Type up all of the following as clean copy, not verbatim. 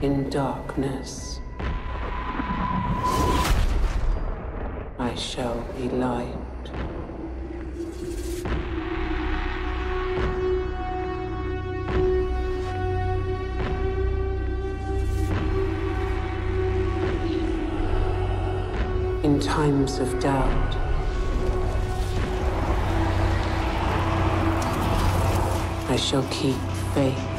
in darkness, I shall be light. In times of doubt, I shall keep faith.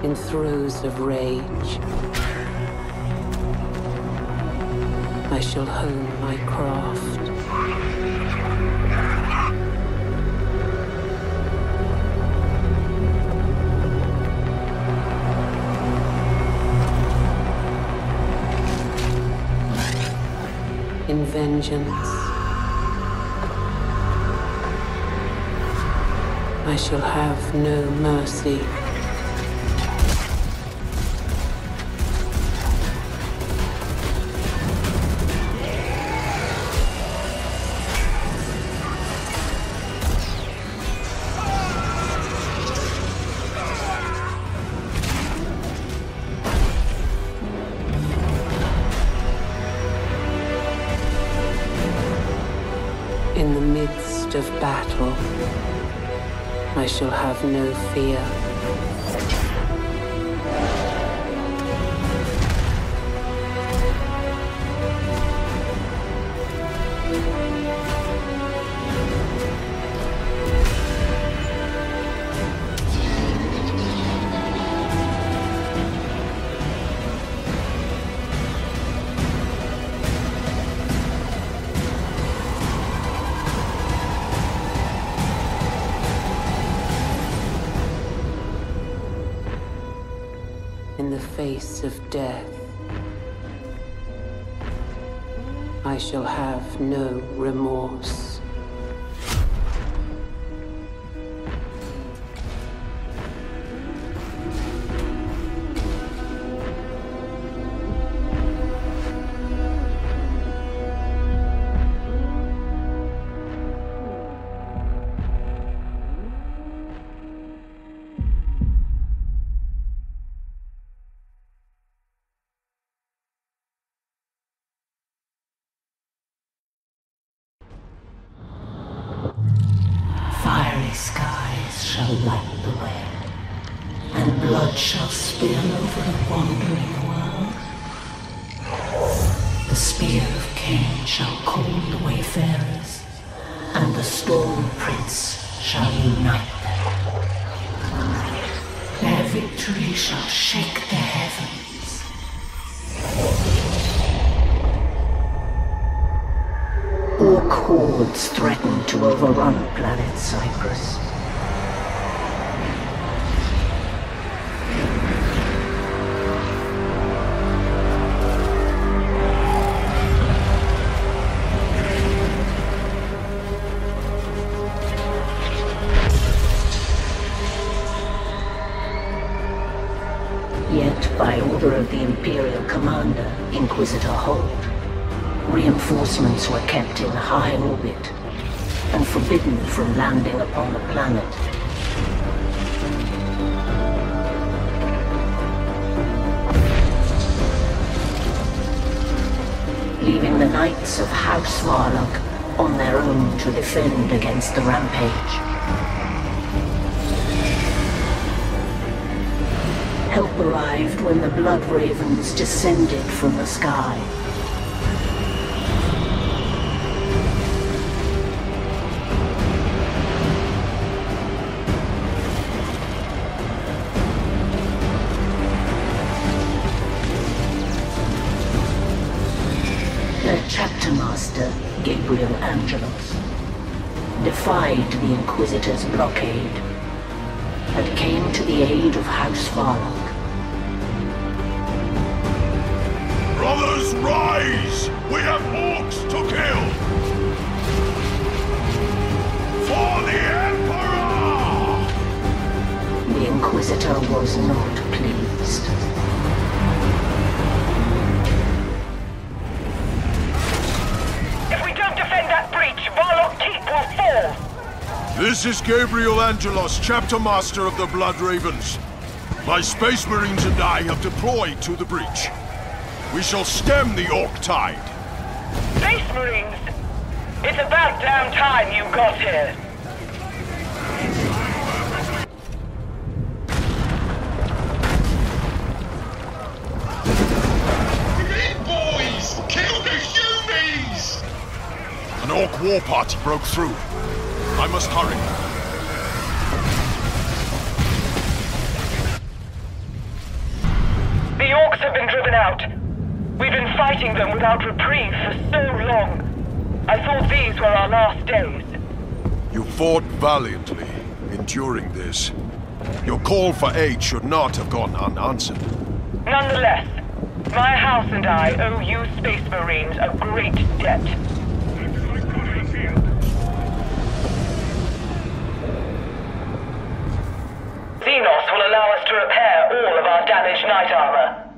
In throes of rage, I shall hone my craft. In vengeance, I shall have no mercy. In the midst of battle, I shall have no fear. In the face of death, I shall have no remorse. Skies shall light the way, and blood shall spill over the wandering world. The spear of Cain shall call the wayfarers, and the Storm Prince shall unite them. Their victory shall shake the heavens. Orc hordes threaten to overrun planet Cyprus. Yet, by order of the Imperial Commander, Inquisitor Holt, reinforcements were kept in high orbit and forbidden from landing upon the planet. Leaving the Knights of House Varlock on their own to defend against the rampage. Help arrived when the Blood Ravens descended from the sky. Their chapter master, Gabriel Angelos, defied the Inquisitor's blockade and came to the aid of House Varlock. Brothers This is Gabriel Angelos, Chapter Master of the Blood Ravens. My Space Marines and I have deployed to the breach. We shall stem the Orc tide. Space Marines? It's about damn time you got here. Boys! Kill the Humies! An Orc war party broke through. I must hurry. The Orcs have been driven out. We've been fighting them without reprieve for so long. I thought these were our last days. You fought valiantly, enduring this. Your call for aid should not have gone unanswered. Nonetheless, my house and I owe you Space Marines a great debt. Xenos will allow us to repair all of our damaged knight armor.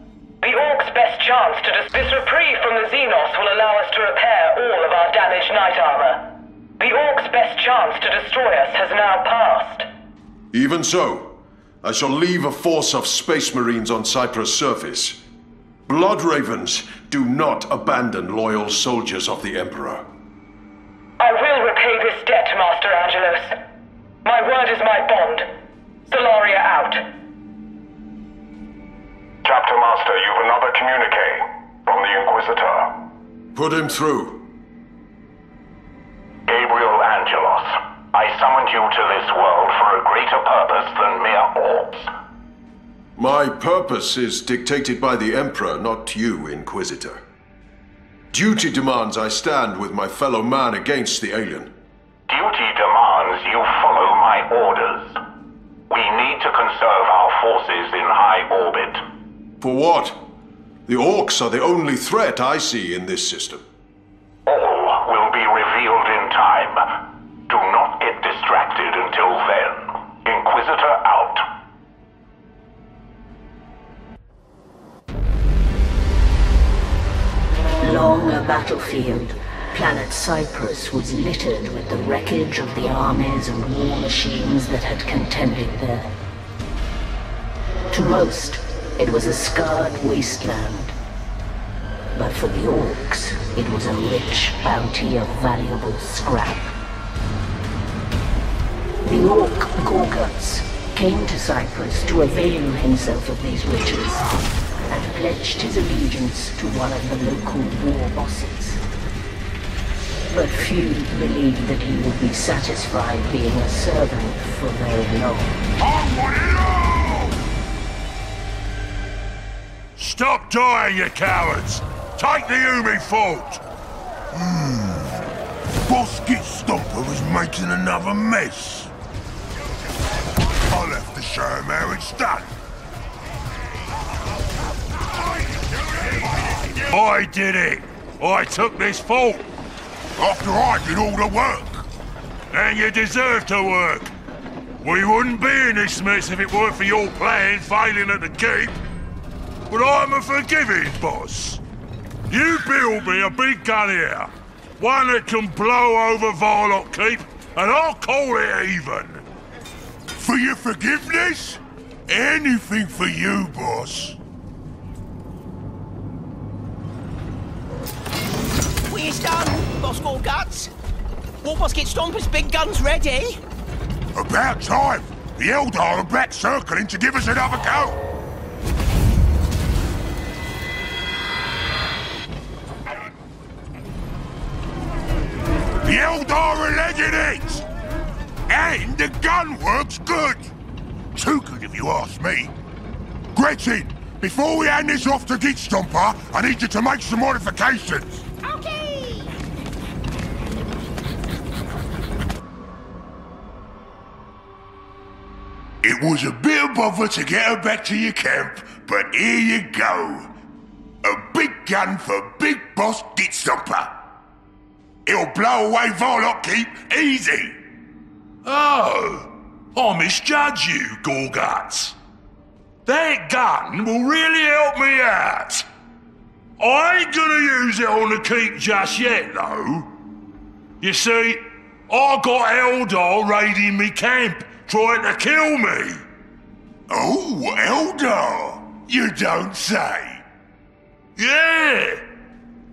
The Orc's best chance to this reprieve from the Xenos will allow us to repair all of our damaged knight armor. The Orc's best chance to destroy us has now passed. Even so, I shall leave a force of Space Marines on Cyprus' surface. Blood Ravens do not abandon loyal soldiers of the Emperor. I will repay this debt, Master Angelos. My word is my bond. Solaria out. Chapter Master, you've another communique from the Inquisitor. Put him through. Gabriel Angelos, I summoned you to this world for a greater purpose than mere orbs. My purpose is dictated by the Emperor, not you, Inquisitor. Duty demands I stand with my fellow man against the alien. Duty demands you follow my orders. We need to conserve our forces in high orbit. For what? The Orcs are the only threat I see in this system. All will be revealed in time. Do not get distracted until then. Inquisitor out. Along a battlefield, planet Cyprus was littered with the wreckage of the armies and war machines that had contended there. To most, it was a scarred wasteland. But for the Orcs, it was a rich bounty of valuable scrap. The Orc Gorguts came to Cyprus to avail himself of these riches, and pledged his allegiance to one of the local war bosses. But few believed that he would be satisfied being a servant for very long. I want it all! Stop dying, you cowards! Take the Umi fort! Boss Stomper was making another mess. I'll have to show him how it's done. I did it! I took this fort! After I did all the work! And you deserve to work! We wouldn't be in this mess if it weren't for your plan failing at the keep. But I'm a forgiving boss. You build me a big gun here. One that can blow over Varlock Keep, and I'll call it even. For your forgiveness? Anything for you, boss. We're done, Boss Gorguts. War Musket Stomper's big gun's ready. About time. The Eldar are back circling to give us another go. The Eldar are legging it! And the gun works good! Too good if you ask me. Gretchen, before we hand this off to Git Stomper, I need you to make some modifications. Okay. It was a bit of bother to get her back to your camp, but here you go. A big gun for Big Boss Git Stomper. It'll blow away Varlock Keep easy. Oh, I misjudged you, Gorguts. That gun will really help me out. I ain't gonna use it on the keep just yet, though. You see, I got Eldar raiding me camp, trying to kill me. Oh, Eldar! You don't say. Yeah!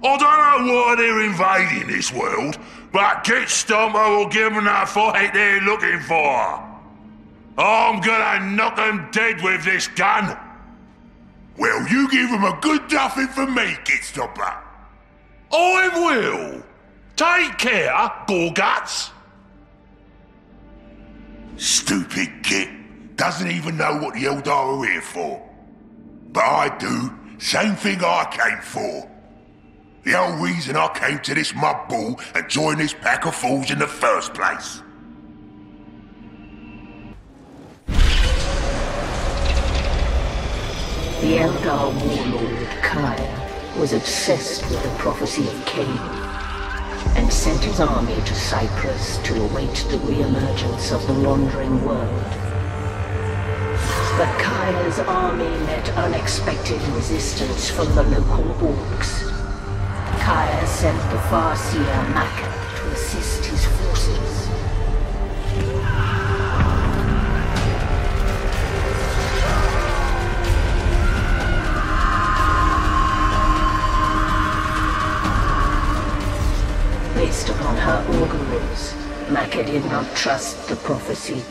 I don't know why they're invading this world, but Git Stomper will give them that fight they're looking for. I'm gonna knock them dead with this gun. Well, you give him a good duffing for me, Gitstopper. I will. Take care, Gorguts. Stupid Git. Doesn't even know what the Eldar are here for. But I do. Same thing I came for. The whole reason I came to this mud ball and joined this pack of fools in the first place. The Eldar warlord, Kaya, was obsessed with the prophecy of Cain, and sent his army to Cyprus to await the re-emergence of the wandering world. But Kaya's army met unexpected resistance from the local orcs. Kaya sent the Farseer Maka to assist his forces. Based upon her auguries, Maka did not trust the prophecy.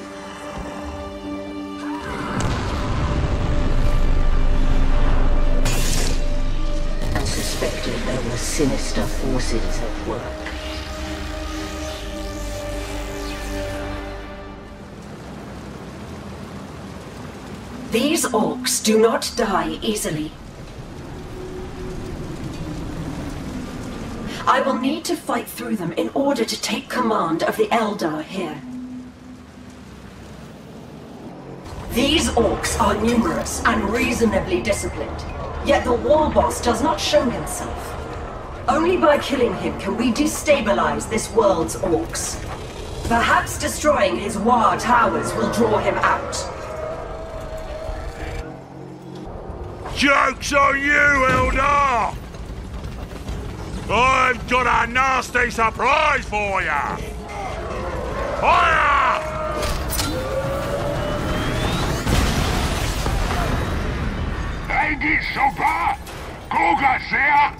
And suspected there were sinister forces at work. These orcs do not die easily. I will need to fight through them in order to take command of the Eldar here. These orcs are numerous and reasonably disciplined, yet the war boss does not show himself. Only by killing him can we destabilize this world's orcs. Perhaps destroying his war towers will draw him out. Joke's on you, Eldar! I've got a nasty surprise for ya! Fire! Hey, Gitstopper! Gorguts here!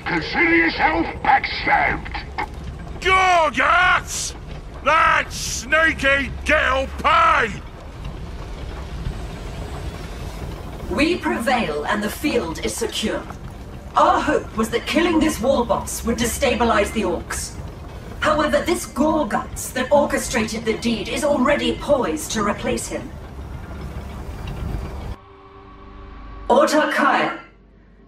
Consider yourself backstabbed! Gorguts! That sneaky girl pay! We prevail and the field is secure. Our hope was that killing this war boss would destabilize the orcs. However, this Gorguts that orchestrated the deed is already poised to replace him. Autar Kaya,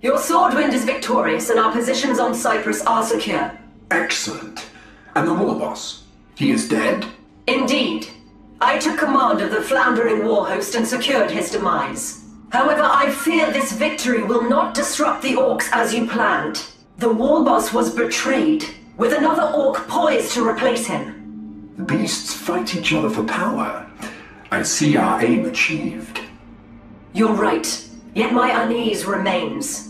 your Swordwind is victorious and our positions on Cyprus are secure. Excellent. And the war boss? He is dead? Indeed. I took command of the floundering war host and secured his demise. However, I fear this victory will not disrupt the orcs as you planned. The war boss was betrayed, with another orc poised to replace him. The beasts fight each other for power. I see our aim achieved. You're right, yet my unease remains.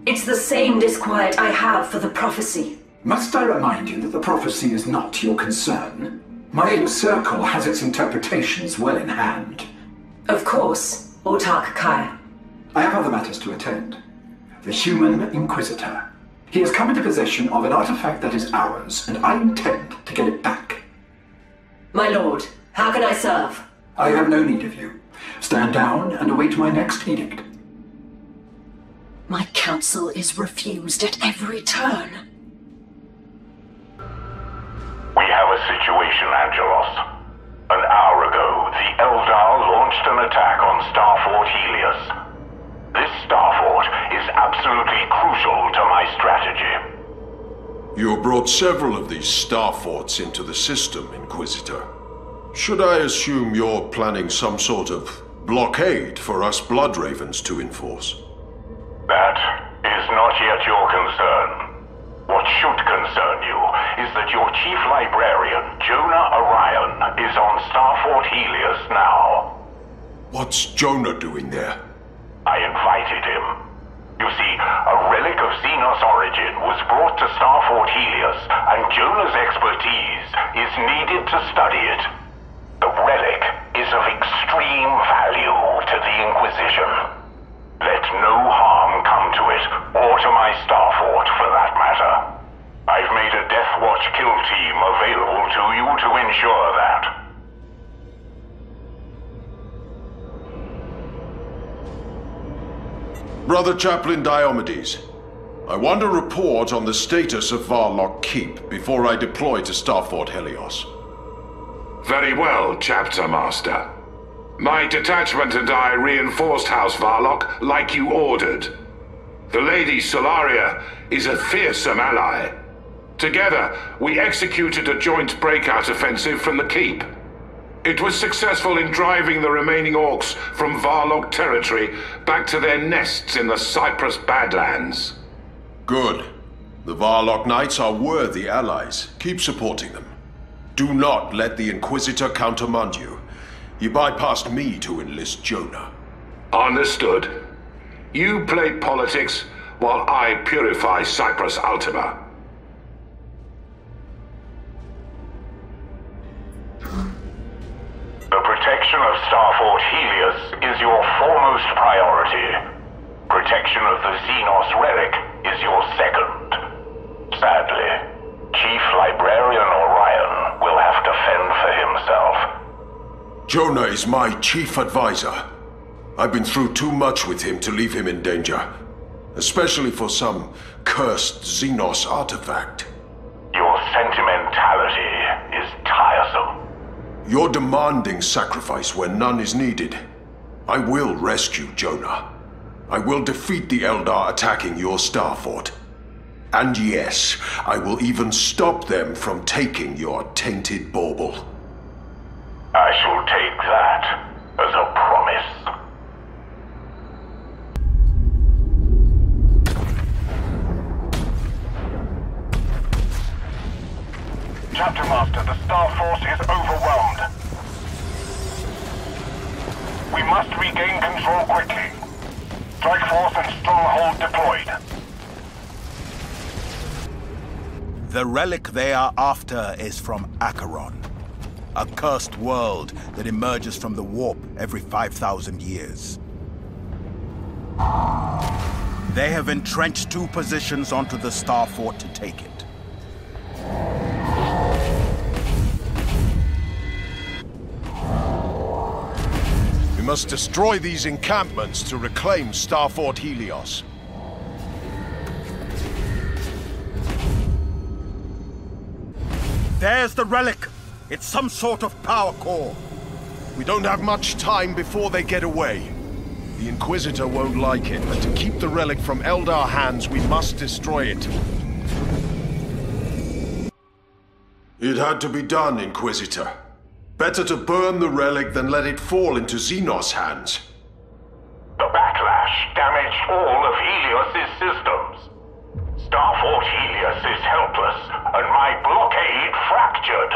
It's the same disquiet I have for the prophecy. Must I remind you that the prophecy is not your concern? My inner circle has its interpretations well in hand. Of course. Autar Kaya. I have other matters to attend. The human Inquisitor. He has come into possession of an artifact that is ours, and I intend to get it back. My lord, how can I serve? I have no need of you. Stand down and await my next edict. My counsel is refused at every turn. We have a situation, Angelos. An hour ago, the Eldar launched an attack on Starfort Helios. This Starfort is absolutely crucial to my strategy. You brought several of these Starforts into the system, Inquisitor. Should I assume you're planning some sort of blockade for us Bloodravens to enforce? That is not yet your concern. What should concern you is that your chief librarian, Jonah Orion, is on Starfort Helios now. What's Jonah doing there? I invited him. You see, a relic of Xenos origin was brought to Starfort Helios, and Jonah's expertise is needed to study it. The relic is of extreme value to the Inquisition. Let no harm come to it, or to my Starfort for that matter. I've made a Death Watch kill team available to you to ensure that. Brother Chaplain Diomedes, I want a report on the status of Varlock Keep before I deploy to Starfort Helios. Very well, Chapter Master. My detachment and I reinforced House Varlock like you ordered. The Lady Solaria is a fearsome ally. Together, we executed a joint breakout offensive from the Keep. It was successful in driving the remaining orcs from Varlock territory back to their nests in the Cyprus Badlands. Good. The Varlock Knights are worthy allies. Keep supporting them. Do not let the Inquisitor countermand you. He bypassed me to enlist Jonah. Understood. You play politics while I purify Cyprus Ultima. The protection of Starfort Helios is your foremost priority. Protection of the Xenos relic is your second. Sadly, Chief Librarian Orion will have to fend for himself. Jonah is my chief advisor. I've been through too much with him to leave him in danger. Especially for some cursed Xenos artifact. Your sentimentality is tiresome. You're demanding sacrifice where none is needed. I will rescue Jonah. I will defeat the Eldar attacking your Starfort. And yes, I will even stop them from taking your tainted bauble. I shall take that as a promise. Chapter Master, the Star Force is overwhelmed. We must regain control quickly. Strike Force and Stronghold deployed. The relic they are after is from Acheron, a cursed world that emerges from the warp every 5,000 years. They have entrenched 2 positions onto the Starfort to take it. We must destroy these encampments to reclaim Starfort Helios. There's the relic! It's some sort of power core. We don't have much time before they get away. The Inquisitor won't like it, but to keep the relic from Eldar hands, we must destroy it. It had to be done, Inquisitor. Better to burn the relic than let it fall into Xenos hands. The backlash damaged all of Helios' systems. Starfort Helios is helpless, and my blockade fractured.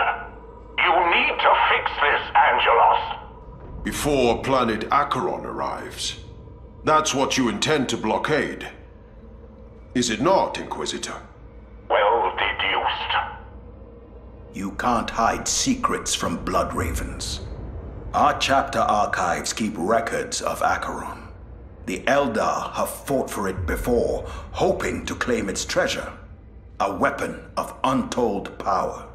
You need to fix this, Angelos. Before planet Acheron arrives. That's what you intend to blockade. Is it not, Inquisitor? Well deduced. You can't hide secrets from Blood Ravens. Our chapter archives keep records of Acheron. The Eldar have fought for it before, hoping to claim its treasure. A weapon of untold power.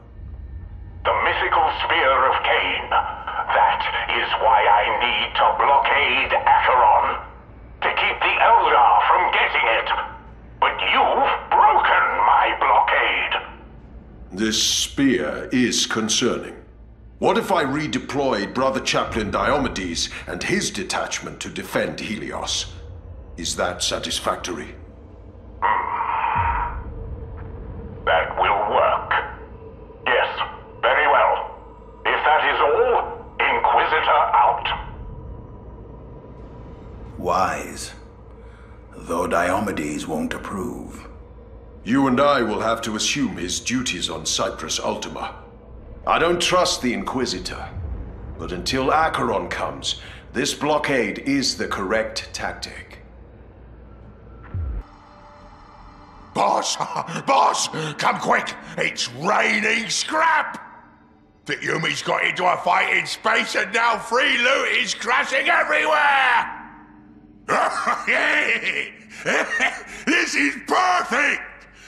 The mythical Spear of Cain. That is why I need to blockade Acheron. To keep the Eldar from getting it. But you've broken my blockade. This spear is concerning. What if I redeployed Brother Chaplain Diomedes and his detachment to defend Helios? Is that satisfactory? That will work. Yes, very well. If that is all, Inquisitor out. Wise. Though Diomedes won't approve. You and I will have to assume his duties on Cyprus Ultima. I don't trust the Inquisitor. But until Acheron comes, this blockade is the correct tactic. Boss! Boss! Come quick! It's raining scrap! The Yumi's got into a fight in space and now free loot is crashing everywhere! This is perfect!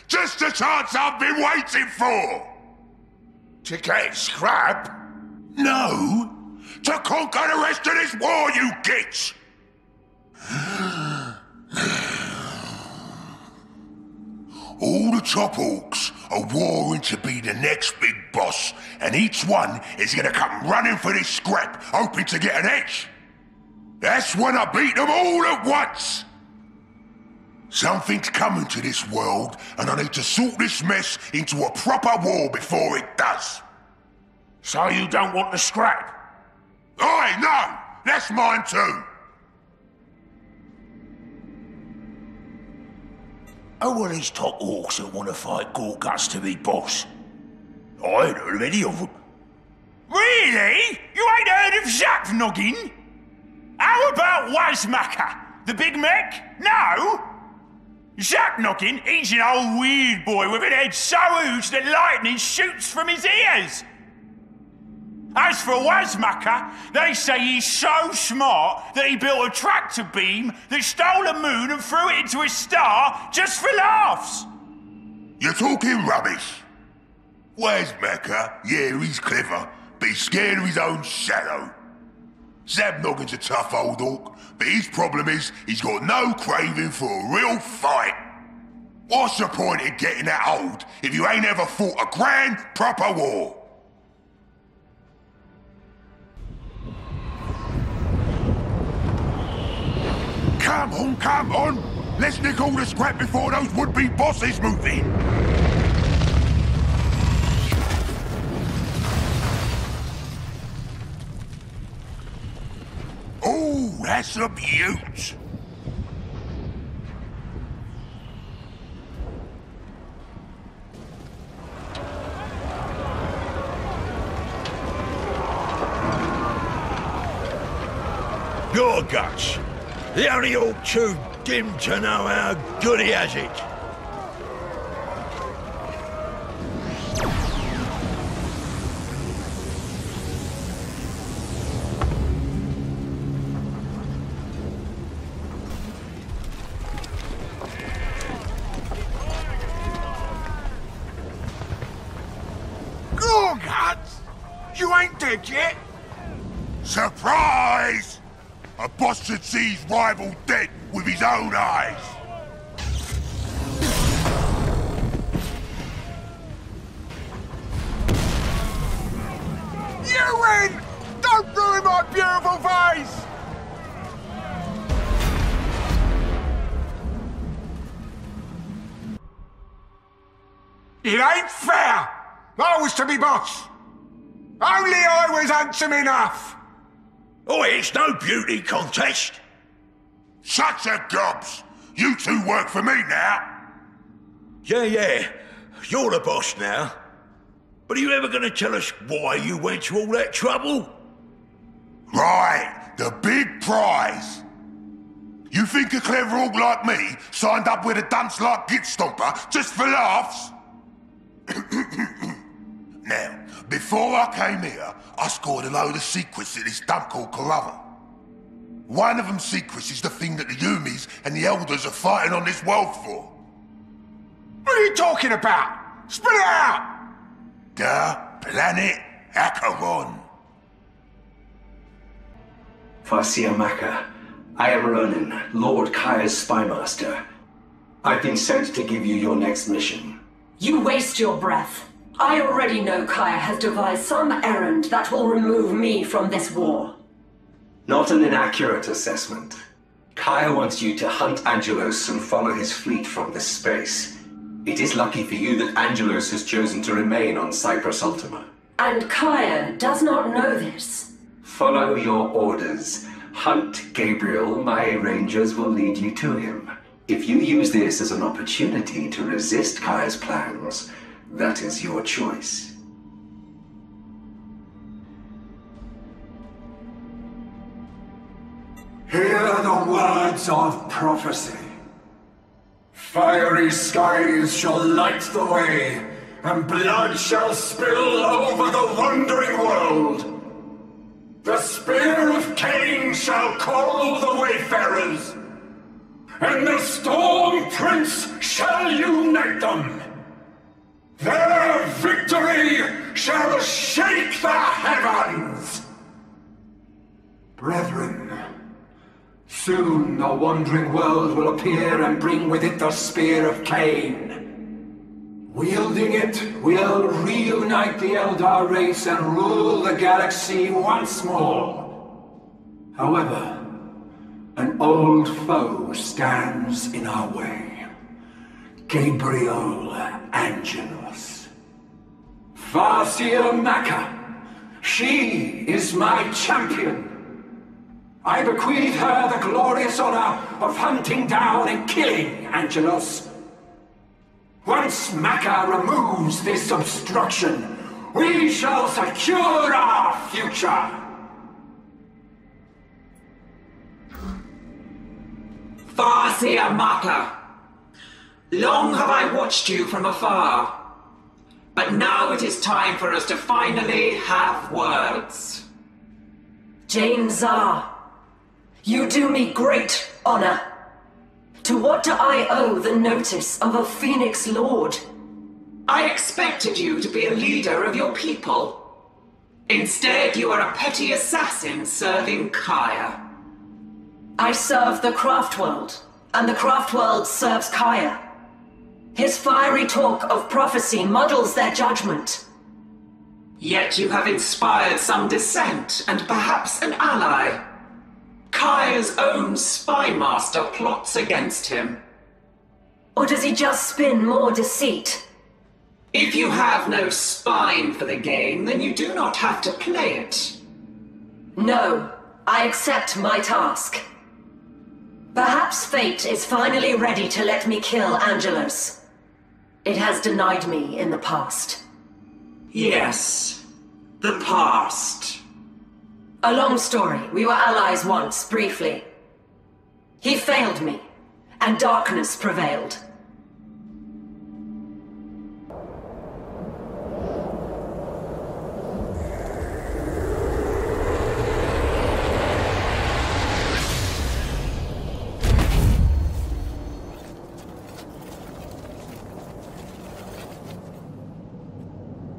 Just the chance I've been waiting for! To get scrap? No! To conquer the rest of this war, you gits! All the top orcs are warring to be the next big boss, and each one is gonna come running for this scrap, hoping to get an edge. That's when I beat them all at once! Something's coming to this world, and I need to sort this mess into a proper war before it does. So you don't want the scrap? Aye, no! That's mine too! Who are these top orcs that want to fight Gorguts to be boss? I ain't heard of any of them. Really? You ain't heard of Zapnoggin? How about Wazmaka, the big mech? No? Zapnoggin, he's an old weird boy with an head so huge that lightning shoots from his ears. As for Wazmaka, they say he's so smart that he built a tractor beam that stole a moon and threw it into a star just for laughs. You're talking rubbish. Wazmaka, yeah, he's clever, but he's scared of his own shadow. Zapnoggin's a tough old orc, but his problem is he's got no craving for a real fight. What's the point in getting that old if you ain't ever fought a grand, proper war? Come on! Let's nick all the scrap before those would-be bosses move in! Oh, that's a beaut! Gorguts! The only orc too dim to know how good he has it. Gorguts! You ain't dead yet? Surprise! A boss should see his rival dead with his own eyes. You win! Don't ruin my beautiful face! It ain't fair! I was to be boss! Only I was handsome enough! Oh, it's no beauty contest. Shut your gobs! You two work for me now! Yeah. You're the boss now. But are you ever gonna tell us why you went to all that trouble? Right, the big prize! You think a clever orc like me signed up with a dunce like Gitstomper just for laughs? Now, before I came here, I scored a load of secrets at this dump called Clover. One of them secrets is the thing that the Yumis and the Elders are fighting on this world for. What are you talking about? Spit it out! The planet Acheron. Farsiamaka, I am Ronin, Lord Kaya's spymaster. I've been sent to give you your next mission. You waste your breath. I already know Kaya has devised some errand that will remove me from this war. Not an inaccurate assessment. Kaya wants you to hunt Angelos and follow his fleet from this space. It is lucky for you that Angelos has chosen to remain on Cyprus Ultima. And Kaya does not know this. Follow your orders. Hunt Gabriel, my rangers will lead you to him. If you use this as an opportunity to resist Kaya's plans, that is your choice. Hear the words of prophecy. Fiery skies shall light the way, and blood shall spill over the wandering world. The spear of Cain shall call the wayfarers, and the Storm Prince shall unite them. Their victory shall shake the heavens! Brethren, soon the wandering world will appear and bring with it the spear of Cain. Wielding it, we'll reunite the Eldar race and rule the galaxy once more. However, an old foe stands in our way. Gabriel Angelos. Farsia Maka. She is my champion. I bequeath her the glorious honor of hunting down and killing Angelos. Once Maka removes this obstruction, we shall secure our future. Farsia Maka. Long have I watched you from afar, but now it is time for us to finally have words. Jane Zar, you do me great honor. To what do I owe the notice of a Phoenix Lord? I expected you to be a leader of your people. Instead, you are a petty assassin serving Kaya. I serve the Craftworld, and the Craftworld serves Kaya. His fiery talk of prophecy muddles their judgment. Yet you have inspired some dissent, and perhaps an ally. Kaya's own spy master plots against him. Or does he just spin more deceit? If you have no spine for the game, then you do not have to play it. No, I accept my task. Perhaps fate is finally ready to let me kill Angelos. It has denied me in the past. Yes, the past. A long story. We were allies once, briefly. He failed me, and darkness prevailed.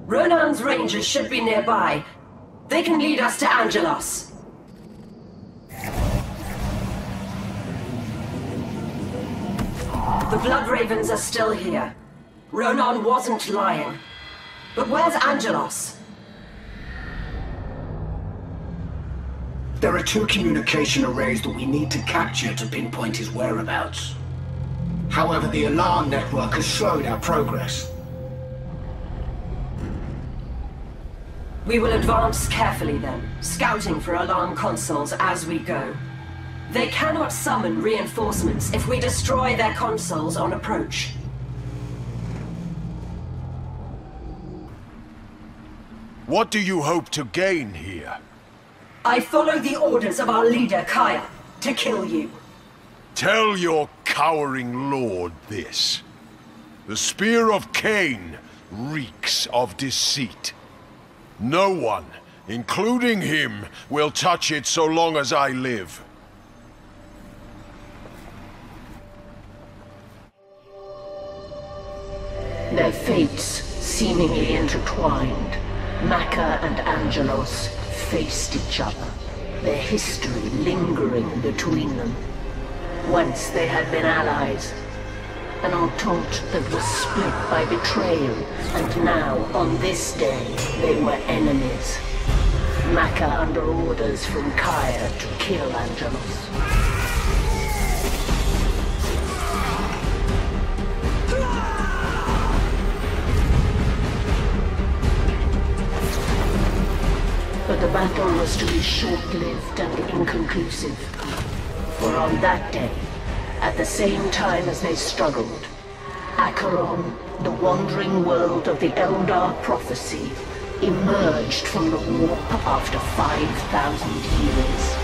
Ronan's Rangers should be nearby. They can lead us to Angelos. The Blood Ravens are still here. Ronan wasn't lying. But where's Angelos? There are 2 communication arrays that we need to capture to pinpoint his whereabouts. However, the alarm network has slowed our progress. We will advance carefully then, scouting for alarm consoles as we go. They cannot summon reinforcements if we destroy their consoles on approach. What do you hope to gain here? I follow the orders of our leader, Kaya, to kill you. Tell your cowering lord this. The Spear of Cain reeks of deceit. No one, including him, will touch it so long as I live. Their fates seemingly intertwined. Maka and Angelos faced each other, their history lingering between them. Once they had been allies, an entente that was split by betrayal, and now, on this day, they were enemies. Maka under orders from Kaya to kill Angelos. But the battle was to be short-lived and inconclusive. For on that day, at the same time as they struggled, Acheron, the wandering world of the Eldar prophecy, emerged from the warp after 5,000 years.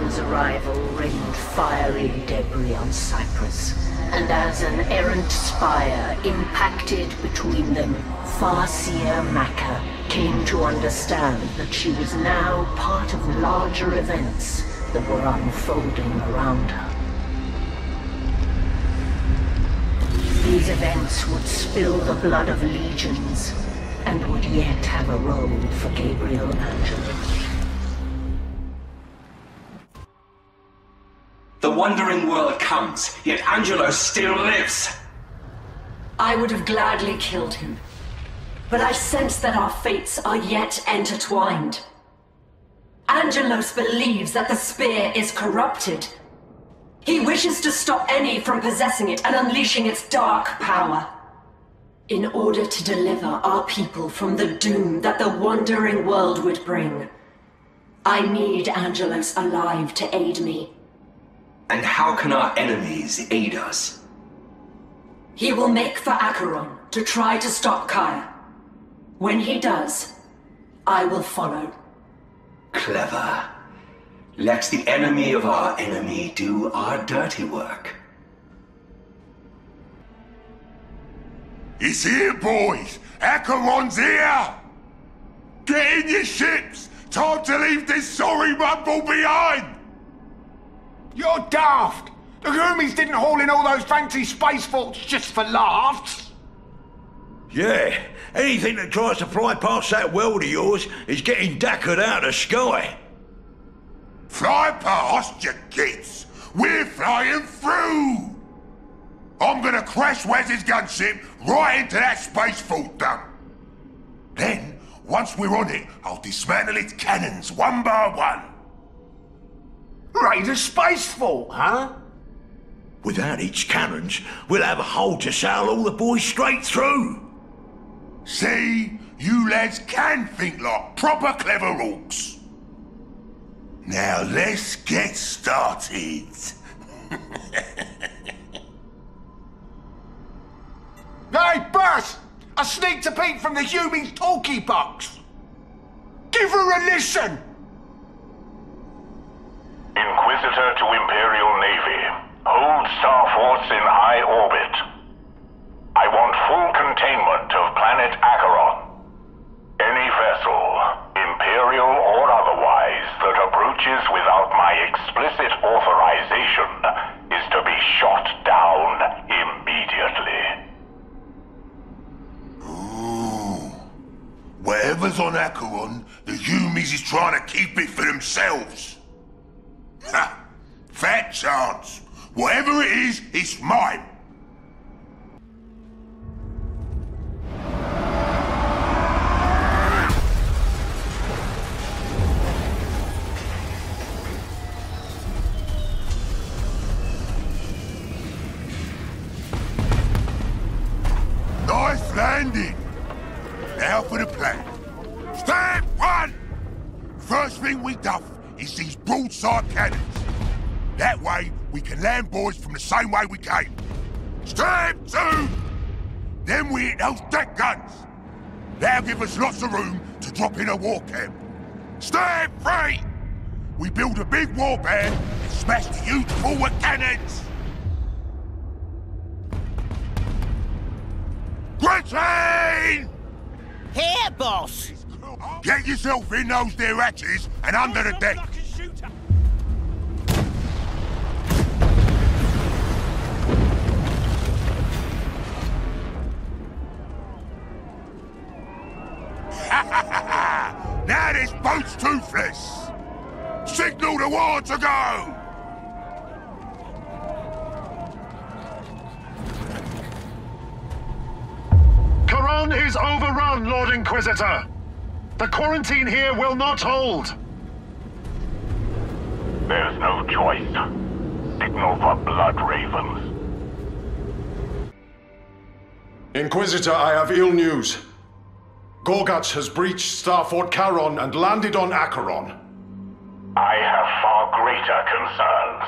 Acheron's arrival rained fiery debris on Cyprus, and as an errant spire impacted between them, Farseer Maka came to understand that she was now part of larger events that were unfolding around her. These events would spill the blood of legions, and would yet have a role for Gabriel Angelos. The wandering world comes, yet Angelos still lives. I would have gladly killed him, but I sense that our fates are yet intertwined. Angelos believes that the spear is corrupted. He wishes to stop any from possessing it and unleashing its dark power. In order to deliver our people from the doom that the wandering world would bring, I need Angelos alive to aid me. And how can our enemies aid us? He will make for Acheron to try to stop Kaya. When he does, I will follow. Clever. Let the enemy of our enemy do our dirty work. It's here, boys! Acheron's here! Get in your ships! Time to leave this sorry mumble behind! You're daft! The Roomies didn't haul in all those fancy space forts just for laughs! Yeah, anything that tries to fly past that world of yours is getting dackered out of sky. Fly past, you kids! We're flying through! I'm gonna crash Wes's gunship right into that space fort dump. Then, once we're on it, I'll dismantle its cannons one by one. Raid a space fort, huh? Without its cannons, we'll have a hole to sail all the boys straight through. See? You lads can think like proper clever orcs. Now let's get started. Hey, boss! I sneaked a peek from the Humie's talkie box. Give her a listen! Inquisitor to Imperial Navy. Hold star forts in high orbit. I want full containment of planet Acheron. Any vessel, Imperial or otherwise, that approaches without my explicit authorization is to be shot down immediately. Ooh. Whatever's on Acheron, the Humies is trying to keep it for themselves. Ha! Fat chance. Whatever it is, it's mine. Nice landing. Now for the plan. Step one! First thing we duff is these broadside cannons. That way, we can land boys from the same way we came. Step two! Then we hit those deck guns. That'll give us lots of room to drop in a war camp. Step three! We build a big war band and smash the huge forward cannons. Gretchen! Here, boss! Get yourself in those there hatches and under the deck. Now this boat's toothless. Signal the war to go. Acheron is overrun, Lord Inquisitor. The quarantine here will not hold. There's no choice. Signal for blood ravens. Inquisitor, I have ill news. Gorguts has breached Starfort Charon and landed on Acheron. I have far greater concerns.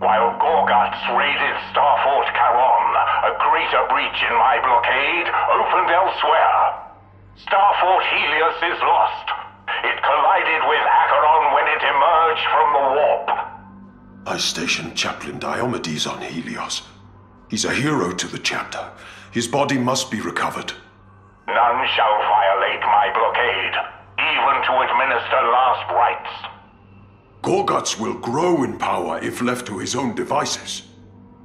While Gorguts raided Starfort Charon, a greater breach in my blockade opened elsewhere. Starfort Helios is lost. It collided with Acheron when it emerged from the warp. I stationed Chaplain Diomedes on Helios. He's a hero to the chapter. His body must be recovered. None shall violate my blockade, even to administer last rites. Gorguts will grow in power if left to his own devices.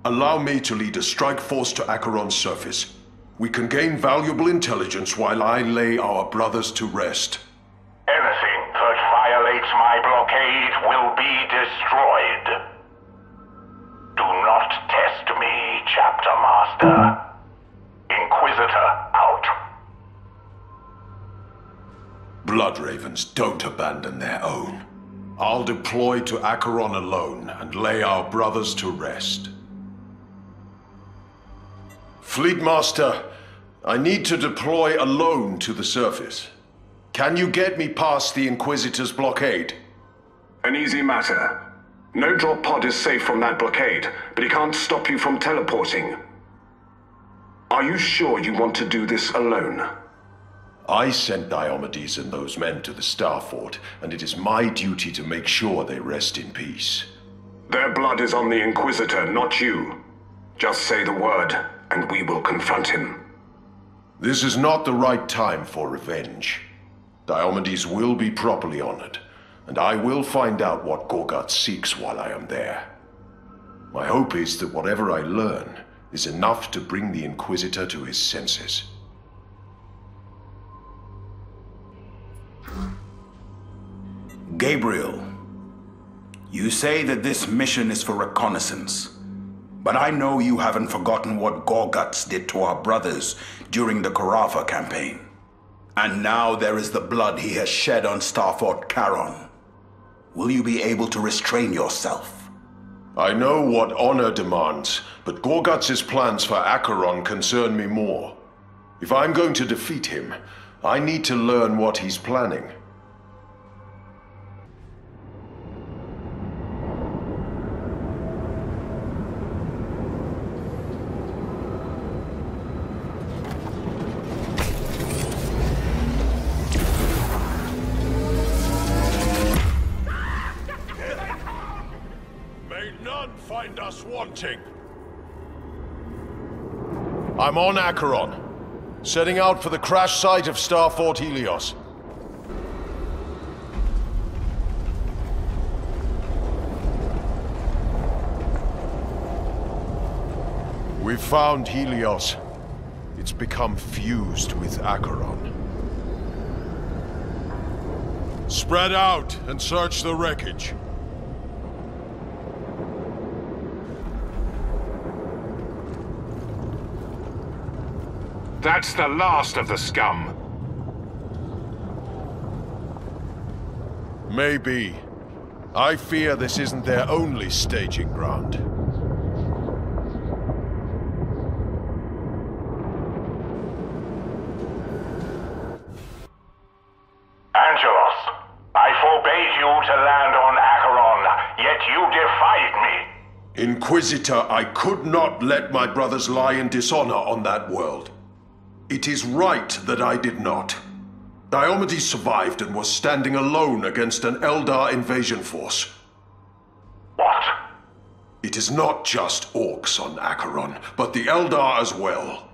Allow me to lead a strike force to Acheron's surface. We can gain valuable intelligence while I lay our brothers to rest. Anything that violates my blockade will be destroyed. Do not test me, Chapter Master. Inquisitor out. Bloodravens don't abandon their own. I'll deploy to Acheron alone and lay our brothers to rest. Fleetmaster, I need to deploy alone to the surface. Can you get me past the Inquisitor's blockade? An easy matter. No drop pod is safe from that blockade, but he can't stop you from teleporting. Are you sure you want to do this alone? I sent Diomedes and those men to the Star Fort, and it is my duty to make sure they rest in peace. Their blood is on the Inquisitor, not you. Just say the word, and we will confront him. This is not the right time for revenge. Diomedes will be properly honored, and I will find out what Gorgut seeks while I am there. My hope is that whatever I learn is enough to bring the Inquisitor to his senses. Gabriel, you say that this mission is for reconnaissance, but I know you haven't forgotten what Gorguts did to our brothers during the Carafa campaign. And now there is the blood he has shed on Starfort Charon. Will you be able to restrain yourself? I know what honor demands, but Gorguts' plans for Acheron concern me more. If I'm going to defeat him, I need to learn what he's planning. Find us wanting. I'm on Acheron, setting out for the crash site of Starfort Helios. We've found Helios. It's become fused with Acheron. Spread out and search the wreckage. That's the last of the scum. Maybe. I fear this isn't their only staging ground. Angelos, I forbade you to land on Acheron, yet you defied me. Inquisitor, I could not let my brothers lie in dishonor on that world. It is right that I did not. Diomedes survived and was standing alone against an Eldar invasion force. What? It is not just orcs on Acheron, but the Eldar as well.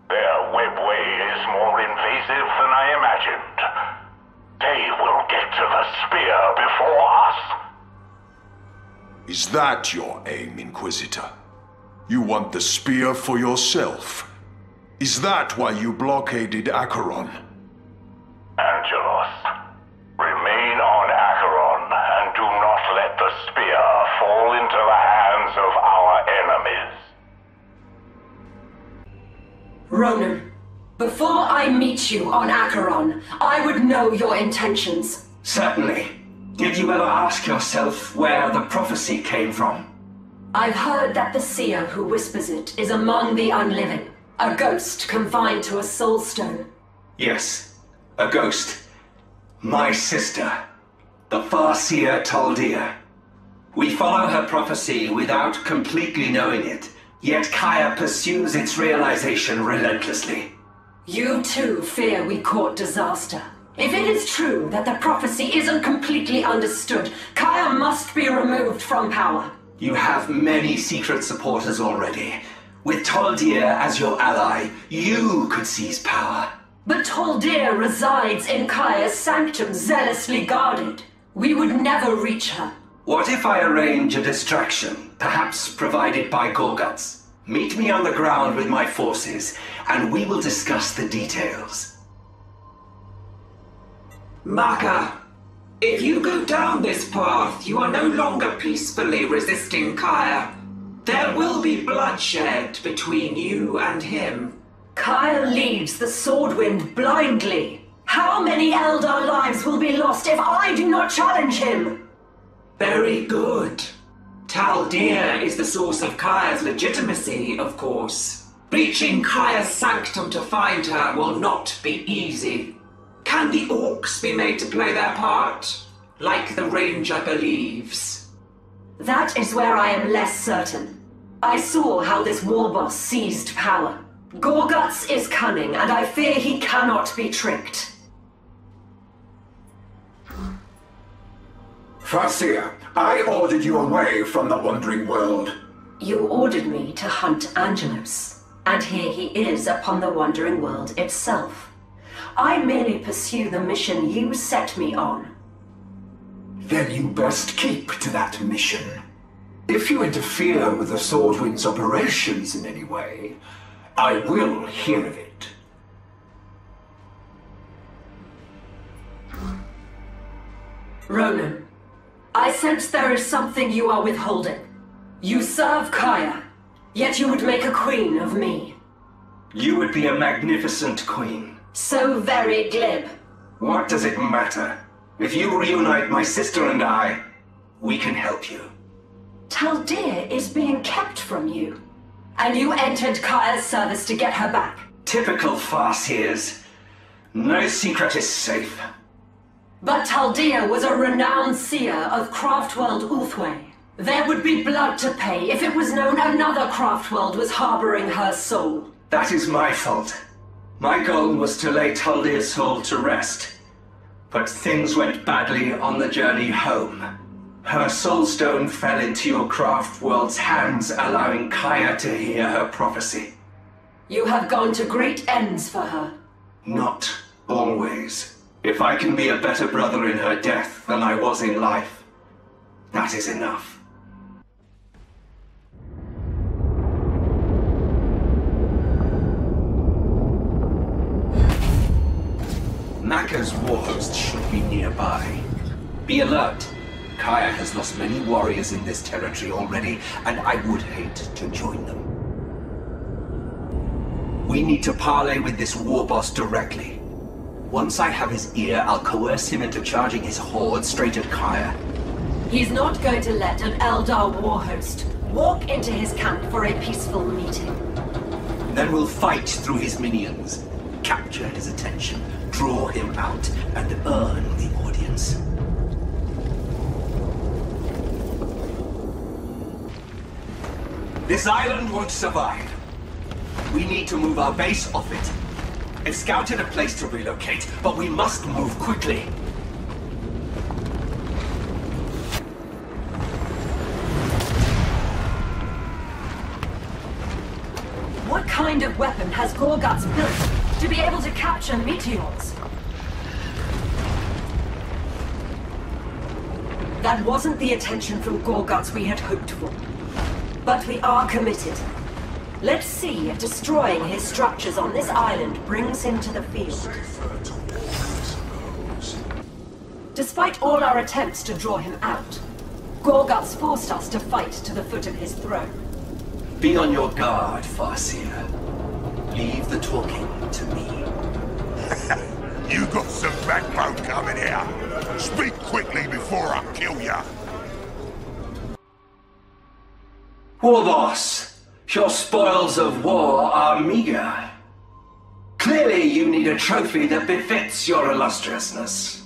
Their webway is more invasive than I imagined. They will get to the spear before us. Is that your aim, Inquisitor? You want the spear for yourself? Is that why you blockaded Acheron? Angelos, remain on Acheron and do not let the spear fall into the hands of our enemies. Ronan, before I meet you on Acheron, I would know your intentions. Certainly. Did you ever ask yourself where the prophecy came from? I've heard that the seer who whispers it is among the unliving. A ghost confined to a soul stone. Yes, a ghost. My sister, the Farseer Taldir. We follow her prophecy without completely knowing it, yet Kaya pursues its realization relentlessly. You too fear we court disaster. If it is true that the prophecy isn't completely understood, Kaya must be removed from power. You have many secret supporters already. With Taldir as your ally, you could seize power. But Taldir resides in Kaya's sanctum, zealously guarded. We would never reach her. What if I arrange a distraction, perhaps provided by Gorguts? Meet me on the ground with my forces, and we will discuss the details. Maka, if you go down this path, you are no longer peacefully resisting Kaya. There will be bloodshed between you and him. Kaya leads the Swordwind blindly. How many Eldar lives will be lost if I do not challenge him? Very good. Taldir is the source of Kaya's legitimacy, of course. Breaching Kaya's sanctum to find her will not be easy. Can the Orcs be made to play their part? Like the Ranger believes. That is where I am less certain. I saw how this warboss seized power. Gorguts is cunning, and I fear he cannot be tricked. Farseer, I ordered you away from the Wandering World. You ordered me to hunt Angelos, and here he is upon the Wandering World itself. I merely pursue the mission you set me on. Then you best keep to that mission. If you interfere with the Swordwind's operations in any way, I will hear of it. Ronan, I sense there is something you are withholding. You serve Kaya, yet you would make a queen of me. You would be a magnificent queen. So very glib. What does it matter? If you reunite my sister and I, we can help you. Taldir is being kept from you. And you entered Kaya's service to get her back. Typical Farseers. No secret is safe. But Taldir was a renowned seer of Craftworld Ulthwé. There would be blood to pay if it was known another Craftworld was harboring her soul. That is my fault. My goal was to lay Taldir's soul to rest. But things went badly on the journey home. Her soulstone fell into your Craftworld's hands, allowing Kaya to hear her prophecy. You have gone to great ends for her. Not always. If I can be a better brother in her death than I was in life, that is enough. Maka's warhost should be nearby. Be alert. Kaya has lost many warriors in this territory already, and I would hate to join them. We need to parley with this warboss directly. Once I have his ear, I'll coerce him into charging his horde straight at Kaya. He's not going to let an Eldar warhost walk into his camp for a peaceful meeting. Then we'll fight through his minions, capture his attention, draw him out, and earn the audience. This island won't survive. We need to move our base off it. I've scouted a place to relocate, but we must move quickly. What kind of weapon has Gorguts built to be able to capture meteors? That wasn't the attention from Gorguts we had hoped for. But we are committed. Let's see if destroying his structures on this island brings him to the field. Despite all our attempts to draw him out, Gorguts forced us to fight to the foot of his throne. Be on your guard, Farseer. Leave the talking to me. You got some backbone coming here. Speak quickly before I kill ya. Warboss! Your spoils of war are meager. Clearly you need a trophy that befits your illustriousness.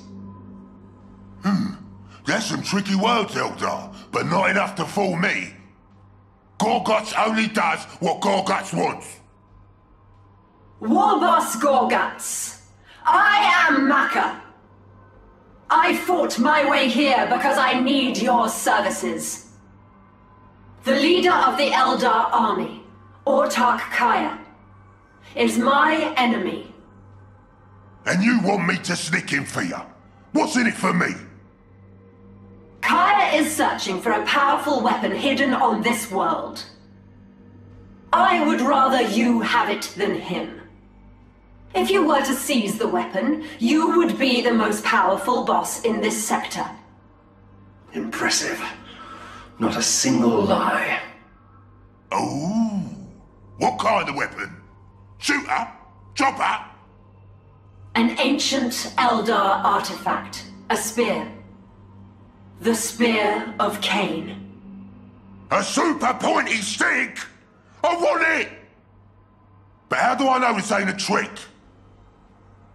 That's some tricky words, Eldar, but not enough to fool me. Gorguts only does what Gorguts wants. Warboss Gorguts! I am Maka. I fought my way here because I need your services. The leader of the Eldar army, Autarch Kaya, is my enemy. And you want me to sneak in for you? What's in it for me? Kaya is searching for a powerful weapon hidden on this world. I would rather you have it than him. If you were to seize the weapon, you would be the most powerful boss in this sector. Impressive. Not a single lie. Oh, what kind of weapon? Shooter? Chopper? An ancient Eldar artifact. A spear. The Spear of Cain. A super pointy stick? I want it! But how do I know this ain't a trick?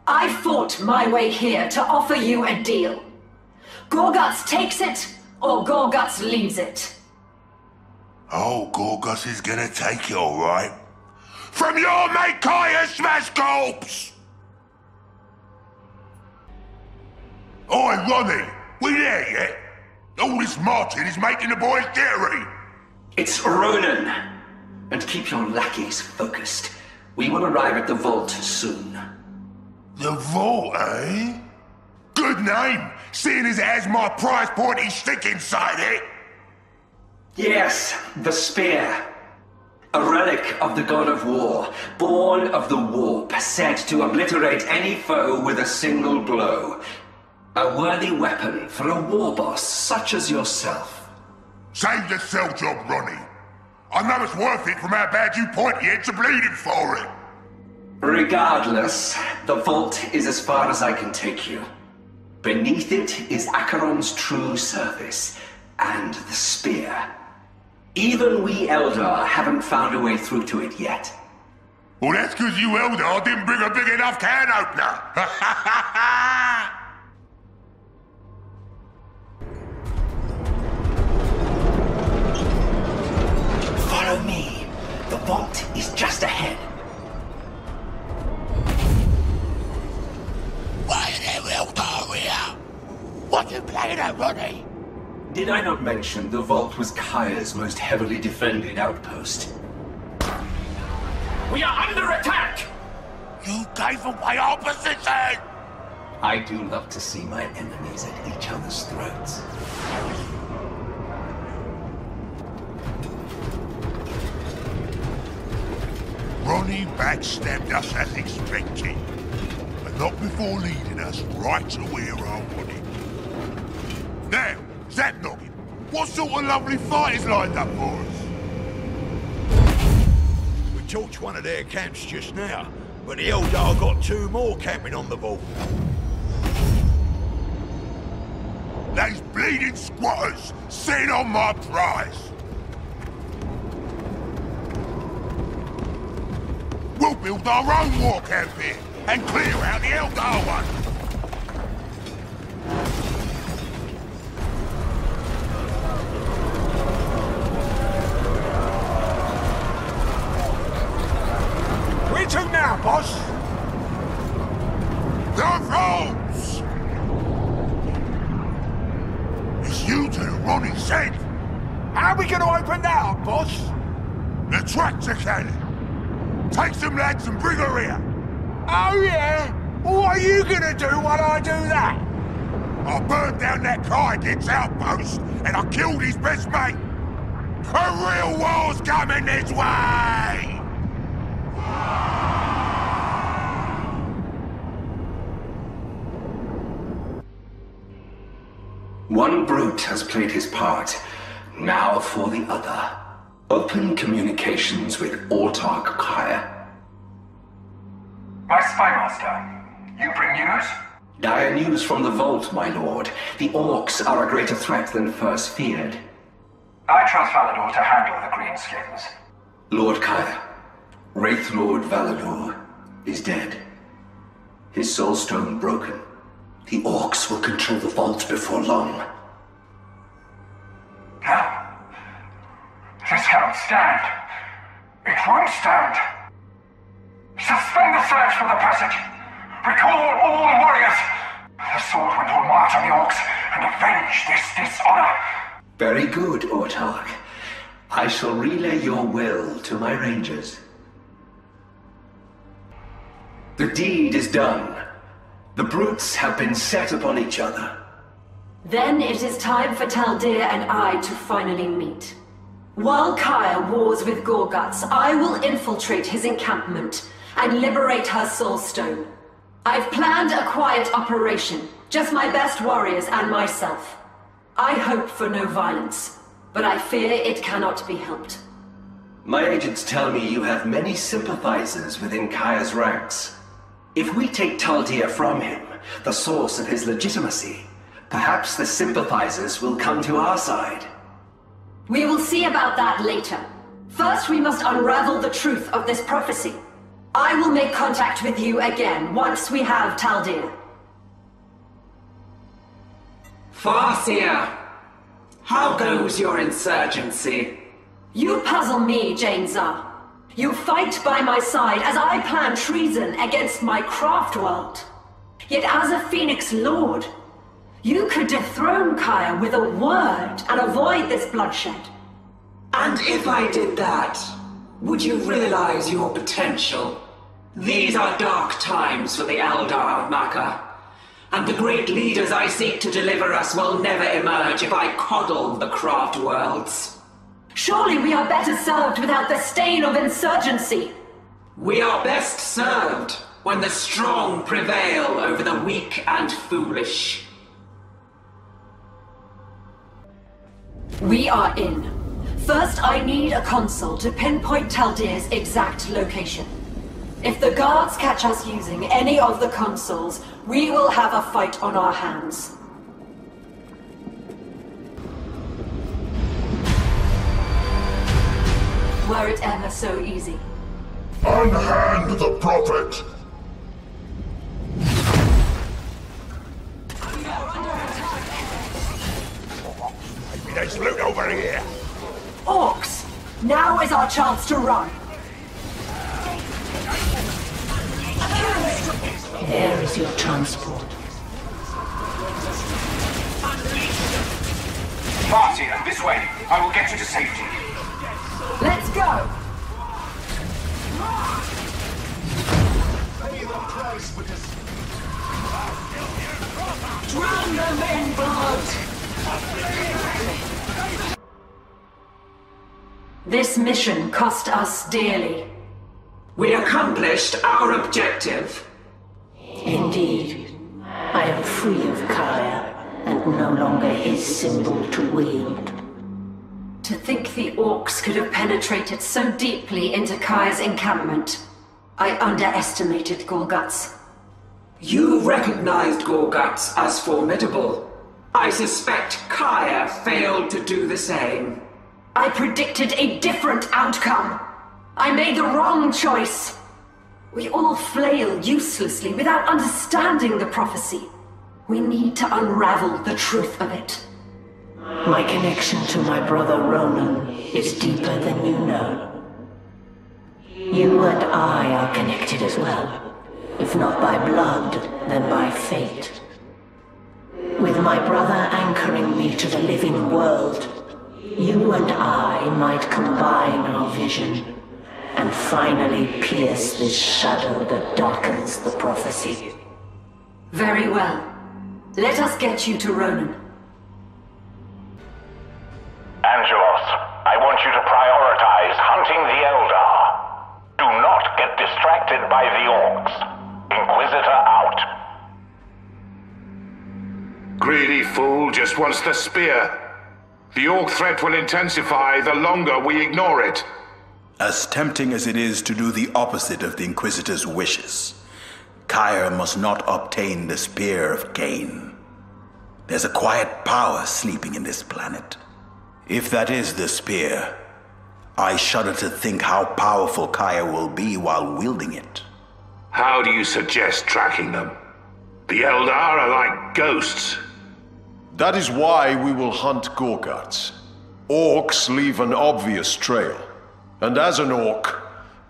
I fought my way here to offer you a deal. Gorguts takes it, or Gorguts leaves it. Oh, Gorgus is gonna take it, alright. From your mate Kaya Smash Corpse! Oi, Ronnie, we there yet? All this marching is making the boys jittery. It's Ronan. And keep your lackeys focused. We will arrive at the vault soon. The vault, eh? Good name, seeing as it has my prize pointy stick inside it. Yes, the spear. A relic of the god of war, born of the warp, said to obliterate any foe with a single blow. A worthy weapon for a war boss such as yourself. Save the sell job, Ronnie. I know it's worth it from how bad you pointy heads are bleeding for it. Regardless, the vault is as far as I can take you. Beneath it is Acheron's true service, and the spear. Even we Eldar haven't found a way through to it yet. Well, that's because you Eldar didn't bring a big enough can opener. Follow me. The vault is just ahead. Why are there Eldar here? What you playing at, Ronnie? Did I not mention the vault was Kaya's most heavily defended outpost? We are under attack! You gave away our position! I do love to see my enemies at each other's throats. Ronnie backstabbed us as expected, but not before leading us right to where I wanted. Now, Zap Noggin, what sort of lovely fight is lined up for us? We torched one of their camps just now, but the Eldar got 2 more camping on the vault. Those bleeding squatters sit on my prize. We'll build our own war camp here and clear out the Eldar one. Where to now, boss? The vaults! It's you two, Ronnie said. How are we going to open that up, boss? The tractor cannon. Take some lads and bring her here. Oh, yeah? What are you going to do while I do that? I burned down that Kaiget's outpost and I killed his best mate. A real war's coming this way! One brute has played his part. Now for the other. Open communications with Autarch Kaya. My spymaster, you bring news? Dire news from the vault, my lord. The orcs are a greater threat than first feared. I trust Valador to handle the greenskins. Lord Kaya, Wraith Lord Valador, is dead. His soulstone broken. The orcs will control the vault before long. No. This cannot stand. It won't stand. Suspend the search for the passage. Recall all warriors! The sword will march on the orcs and avenge this dishonor! Very good, Autarch. I shall relay your will to my rangers. The deed is done. The brutes have been set upon each other. Then it is time for Taldir and I to finally meet. While Kaya wars with Gorguts, I will infiltrate his encampment and liberate her soul stone. I've planned a quiet operation, just my best warriors and myself. I hope for no violence, but I fear it cannot be helped. My agents tell me you have many sympathizers within Kaya's ranks. If we take Taldir from him, the source of his legitimacy, perhaps the sympathizers will come to our side. We will see about that later. First, we must unravel the truth of this prophecy. I will make contact with you again once we have Taldir. Farseer, how goes your insurgency? You puzzle me, Janezar. You fight by my side as I plan treason against my craft world. Yet as a Phoenix Lord, you could dethrone Kaya with a word and avoid this bloodshed. And if I did that, would you realize your potential? These are dark times for the Eldar of Makkah, and the great leaders I seek to deliver us will never emerge if I coddle the craft worlds. Surely we are better served without the stain of insurgency. We are best served when the strong prevail over the weak and foolish. We are in. First, I need a console to pinpoint Taldir's exact location. If the guards catch us using any of the consoles, we will have a fight on our hands. Were it ever so easy. Unhand the prophet! Maybe there's loot over here. Orcs! Now is our chance to run. There is your transport. Farseer, this way. I will get you to safety. Let's go! Drown them in blood! This mission cost us dearly. We accomplished our objective. Indeed. I am free of Kaya, and no longer his symbol to wield. To think the orcs could have penetrated so deeply into Kaya's encampment. I underestimated Gorguts. You recognized Gorguts as formidable. I suspect Kaya failed to do the same. I predicted a different outcome. I made the wrong choice. We all flail uselessly without understanding the prophecy. We need to unravel the truth of it. My connection to my brother Ronan is deeper than you know. You and I are connected as well. If not by blood, then by fate. With my brother anchoring me to the living world, you and I might combine our vision and finally pierce this shadow that darkens the prophecy. Very well. Let us get you to Ronan. Angelos, I want you to prioritize hunting the Eldar. Do not get distracted by the orcs. Inquisitor out. Greedy fool just wants the spear. The orc threat will intensify the longer we ignore it. As tempting as it is to do the opposite of the Inquisitor's wishes, Kaya must not obtain the Spear of Cain. There's a quiet power sleeping in this planet. If that is the spear, I shudder to think how powerful Kaya will be while wielding it. How do you suggest tracking them? The Eldar are like ghosts. That is why we will hunt Gorguts. Orcs leave an obvious trail. And as an orc,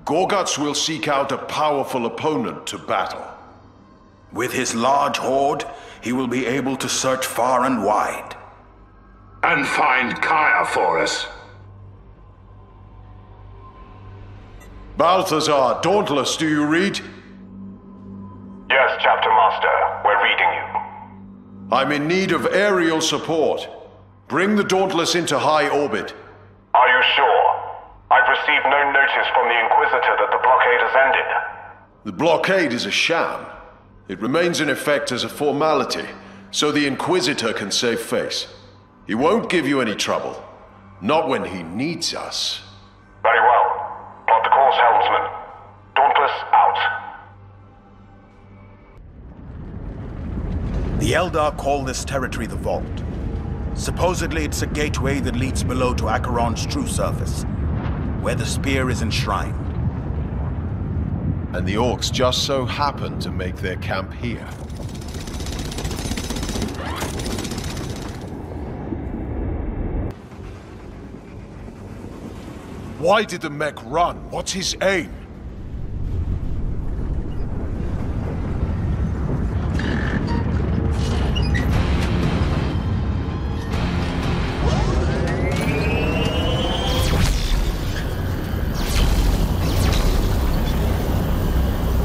Gorguts will seek out a powerful opponent to battle. With his large horde, he will be able to search far and wide. And find Kaya for us. Balthazar, Dauntless, do you read? Yes, Chapter Master. We're reading you. I'm in need of aerial support. Bring the Dauntless into high orbit. Are you sure? I've received no notice from the Inquisitor that the blockade has ended. The blockade is a sham. It remains in effect as a formality, so the Inquisitor can save face. He won't give you any trouble. Not when he needs us. Very well. Plot the course, helmsman. Dauntless out. The Eldar call this territory the Vault. Supposedly it's a gateway that leads below to Acheron's true surface, where the spear is enshrined. And the Orcs just so happen to make their camp here. Why did the mech run? What's his aim?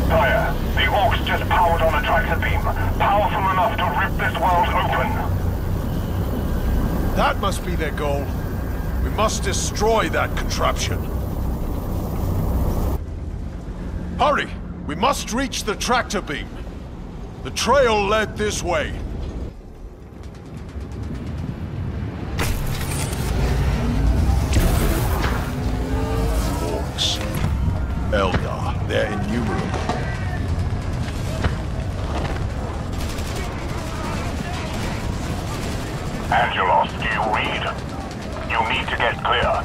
Fire. The Orcs just powered on a tractor beam. Powerful enough to rip this world open. That must be their goal. We must destroy that contraption. Hurry! We must reach the tractor beam. The trail led this way. Orcs. Eldar. They're innumerable. Angelos, do you read? You need to get clear.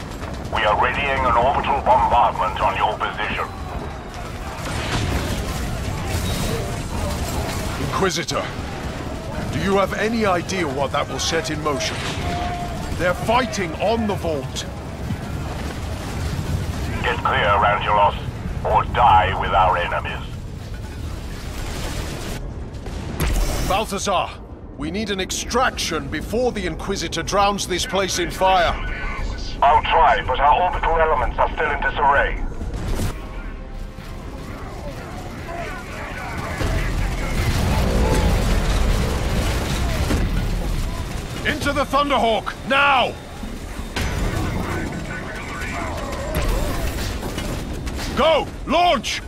We are readying an orbital bombardment on your position. Inquisitor, do you have any idea what that will set in motion? They're fighting on the Vault. Get clear, Angelos, or die with our enemies. Balthazar, we need an extraction before the Inquisitor drowns this place in fire. I'll try, but our orbital elements are still in disarray. Into the Thunderhawk, now! Go! Launch!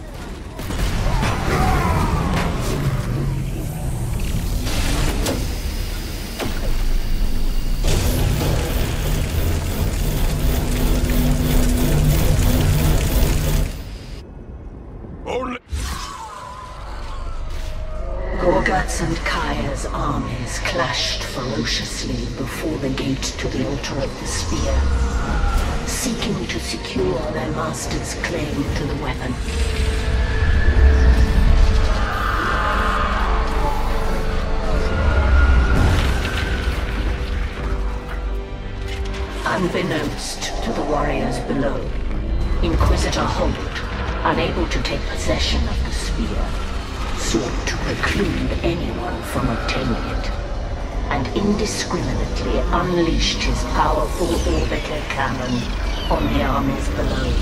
Gorguts and Kaya's armies clashed ferociously before the gate to the altar of the spear, seeking to secure their master's claim to the weapon. Unbeknownst to the warriors below, Inquisitor Holt, unable to take possession of the spear, sought to preclude anyone from obtaining it, and indiscriminately unleashed his powerful orbital cannon on the armies below.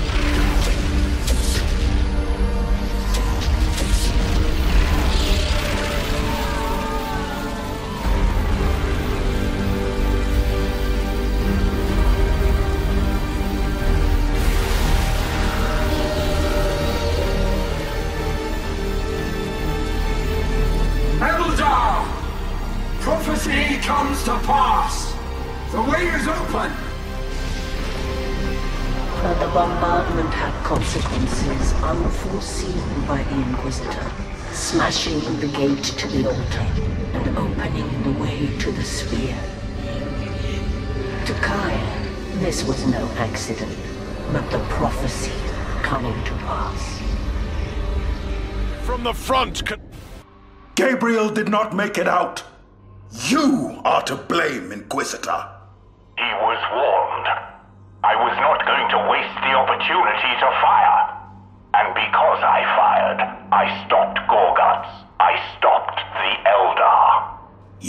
Prophecy comes to pass! The way is open! But the bombardment had consequences unforeseen by the Inquisitor, smashing the gate to the altar and opening the way to the spear. To Kaya, this was no accident, but the prophecy coming to pass. From the front, Gabriel did not make it out. You are to blame, Inquisitor. He was warned. I was not going to waste the opportunity to fire. And because I fired, I stopped Gorguts. I stopped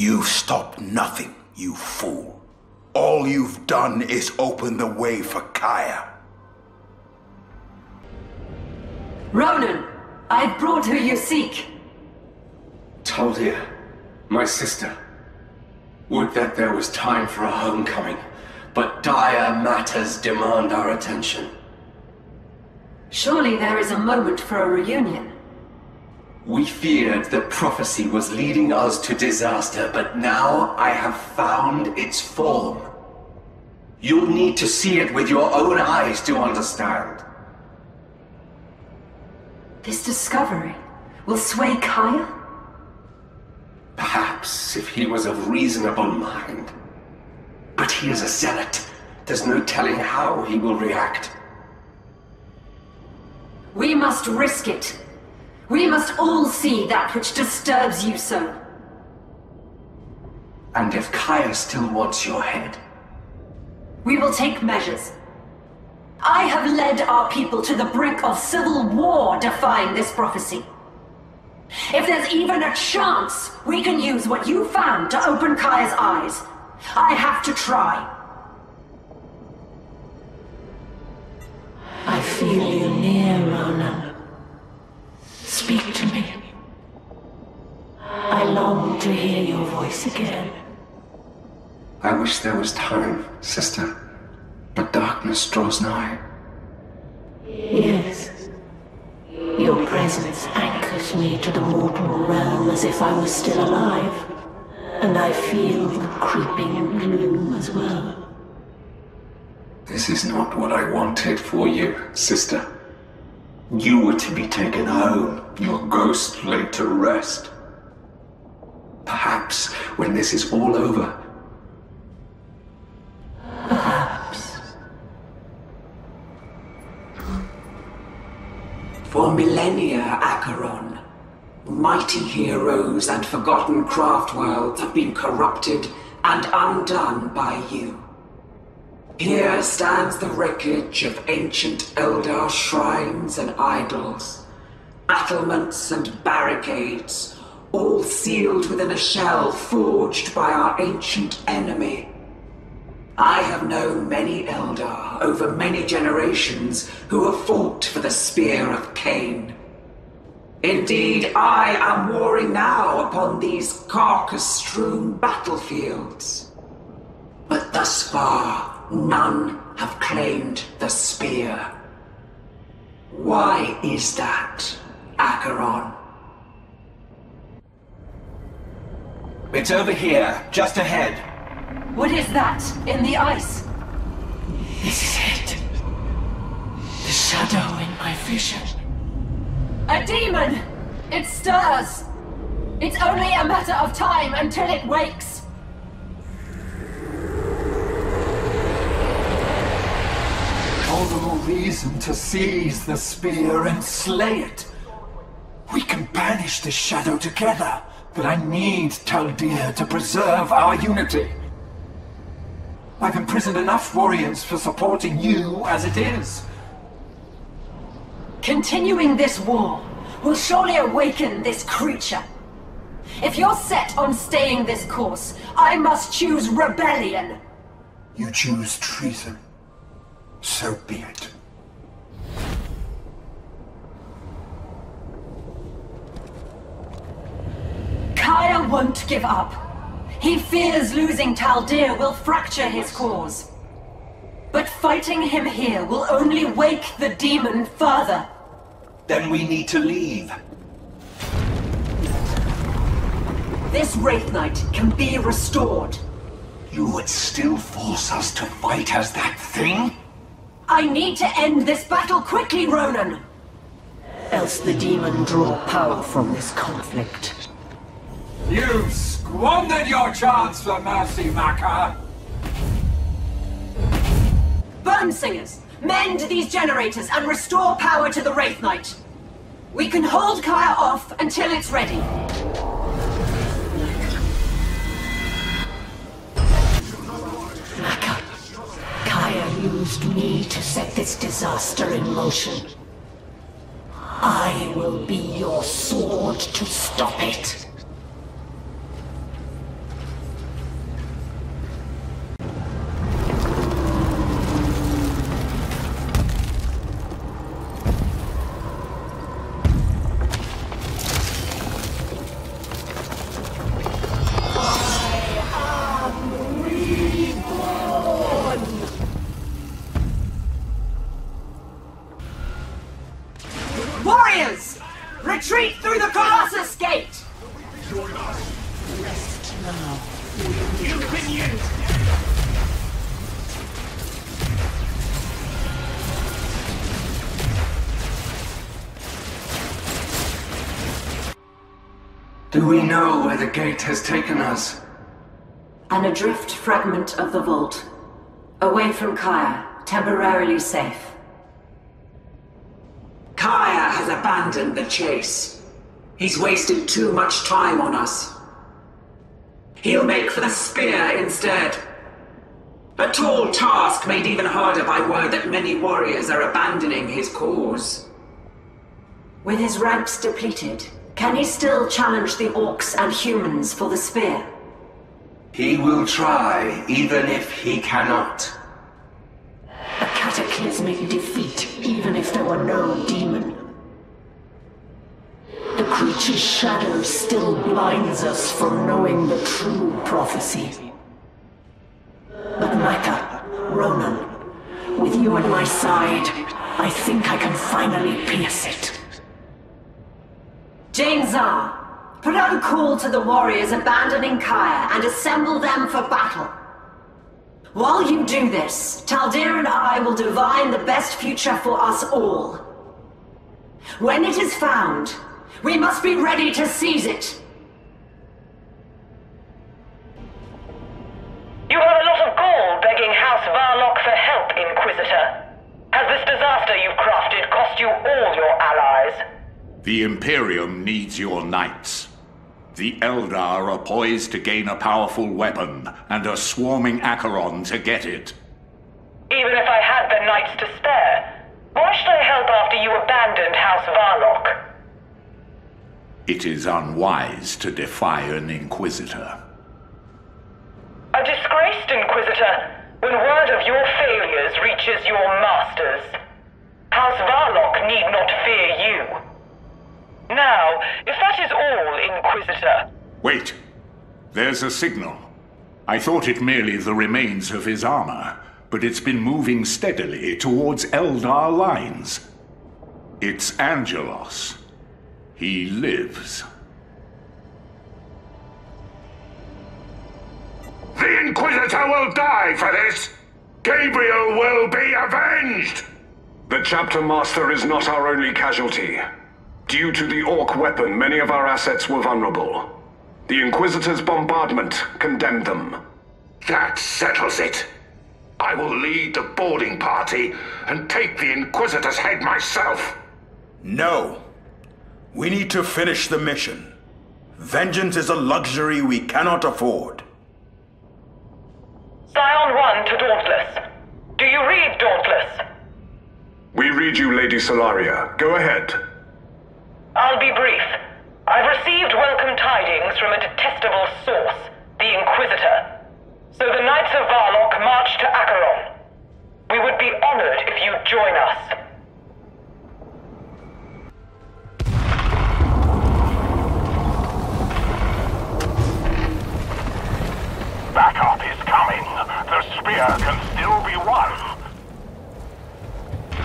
You've stopped nothing, you fool. All you've done is open the way for Kaya. Ronan, I've brought who you seek. Taldir, my sister. Would that there was time for a homecoming, but dire matters demand our attention. Surely there is a moment for a reunion. We feared that prophecy was leading us to disaster, but now I have found its form. You'll need to see it with your own eyes to understand. This discovery will sway Kaya? Perhaps if he was of reasonable mind. But he is a zealot. There's no telling how he will react. We must risk it. We must all see that which disturbs you so. And if Kaya still wants your head? We will take measures. I have led our people to the brink of civil war defying this prophecy. If there's even a chance we can use what you found to open Kaya's eyes, I have to try. I feel you near, Ronan. Speak to me. I long to hear your voice again. I wish there was time, sister, but darkness draws nigh. Yes. Your presence anchors me to the mortal realm as if I was still alive, and I feel the creeping gloom as well. This is not what I wanted for you, sister. You were to be taken home, your ghost laid to rest. Perhaps when this is all over. Perhaps. For millennia, Acheron, mighty heroes and forgotten craft worlds have been corrupted and undone by you. Here stands the wreckage of ancient Eldar shrines and idols, battlements and barricades, all sealed within a shell forged by our ancient enemy. I have known many Eldar over many generations who have fought for the Spear of Cain. Indeed, I am warring now upon these carcass-strewn battlefields. But thus far, none have claimed the spear. Why is that, Acheron? It's over here, just ahead. What is that in the ice? This is it. The shadow in my vision. A demon! It stirs! It's only a matter of time until it wakes! All the more reason to seize the spear and slay it. We can banish this shadow together, but I need Taldir to preserve our unity. I've imprisoned enough warriors for supporting you as it is. Continuing this war will surely awaken this creature. If you're set on staying this course, I must choose rebellion. You choose treason. So be it. Kaya won't give up. He fears losing Taldir will fracture his cause. But fighting him here will only wake the demon further. Then we need to leave. This Wraith Knight can be restored. You would still force us to fight as that thing? I need to end this battle quickly, Ronan! Else the demon draw power from this conflict. You've squandered your chance for mercy, Maka! Burnsingers, mend these generators and restore power to the Wraith Knight. We can hold Kaya off until it's ready. Maka, Kaya used me to set this disaster in motion. I will be your sword to stop it. You've been used! Do we know where the gate has taken us? An adrift fragment of the vault. Away from Kaya, temporarily safe. Kaya has abandoned the chase. He's wasted too much time on us. He'll make for the spear instead. A tall task made even harder by word that many warriors are abandoning his cause. With his ranks depleted, can he still challenge the orcs and humans for the spear? He will try, even if he cannot. A cataclysmic defeat, even if there were no demon. The creature's shadow still blinds us from knowing the true prophecy. But Micah, Ronan, with you at my side, I think I can finally pierce it. Jane Zar, put out a call to the warriors abandoning Kaya and assemble them for battle. While you do this, Taldir and I will divine the best future for us all. When it is found, we must be ready to seize it. You have a lot of gall begging House Varlock for help, Inquisitor. Has this disaster you've crafted cost you all your allies? The Imperium needs your knights. The Eldar are poised to gain a powerful weapon, and are swarming Acheron to get it. Even if I had the knights to spare, why should I help after you abandoned House Varlock? It is unwise to defy an Inquisitor. A disgraced Inquisitor, when word of your failures reaches your masters. House Varlock need not fear you. Now, if that is all, Inquisitor... Wait. There's a signal. I thought it merely the remains of his armor, but it's been moving steadily towards Eldar lines. It's Angelos. He lives. The Inquisitor will die for this! Gabriel will be avenged! The Chapter Master is not our only casualty. Due to the Orc weapon, many of our assets were vulnerable. The Inquisitor's bombardment condemned them. That settles it. I will lead the boarding party and take the Inquisitor's head myself. No. We need to finish the mission. Vengeance is a luxury we cannot afford. Scion 1 to Dauntless. Do you read Dauntless? We read you, Lady Solaria. Go ahead. I'll be brief. I've received welcome tidings from a detestable source, the Inquisitor. So the Knights of Varlock march to Acheron. We would be honored if you'd join us. Backup is coming. The spear can still be won.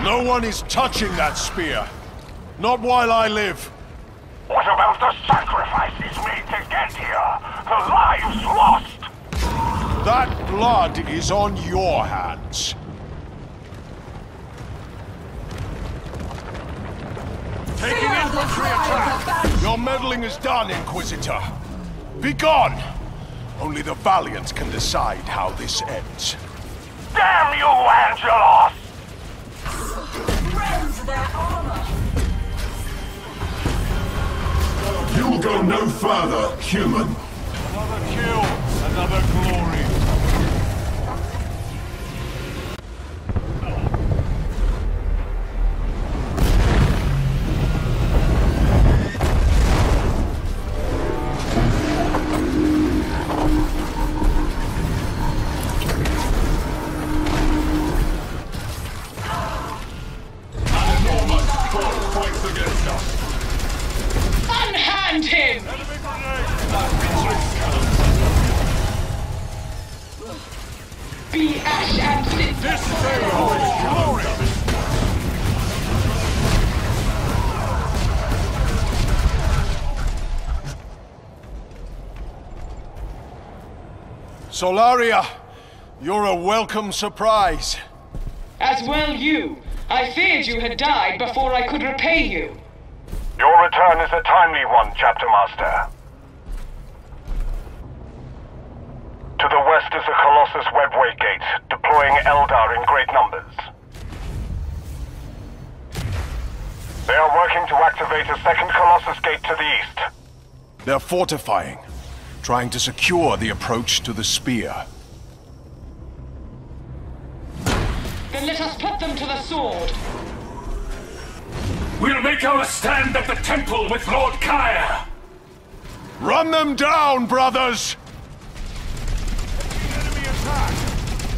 No one is touching that spear. Not while I live. What about the sacrifices made to get here? The lives lost? That blood is on your hands. Taking infantry attack! Your meddling is done, Inquisitor. Be gone! Only the valiant can decide how this ends. Damn you, Angelos! Rend their armor! You'll go no further, human. Another kill, another glory. Solaria, you're a welcome surprise. As well you. I feared you had died before I could repay you. Your return is a timely one, Chapter Master. To the west is the Colossus Webway Gate, deploying Eldar in great numbers. They are working to activate a second Colossus Gate to the east. They're fortifying, trying to secure the approach to the spear. Then let us put them to the sword. We'll make our stand at the temple with Lord Kaya. Run them down, brothers!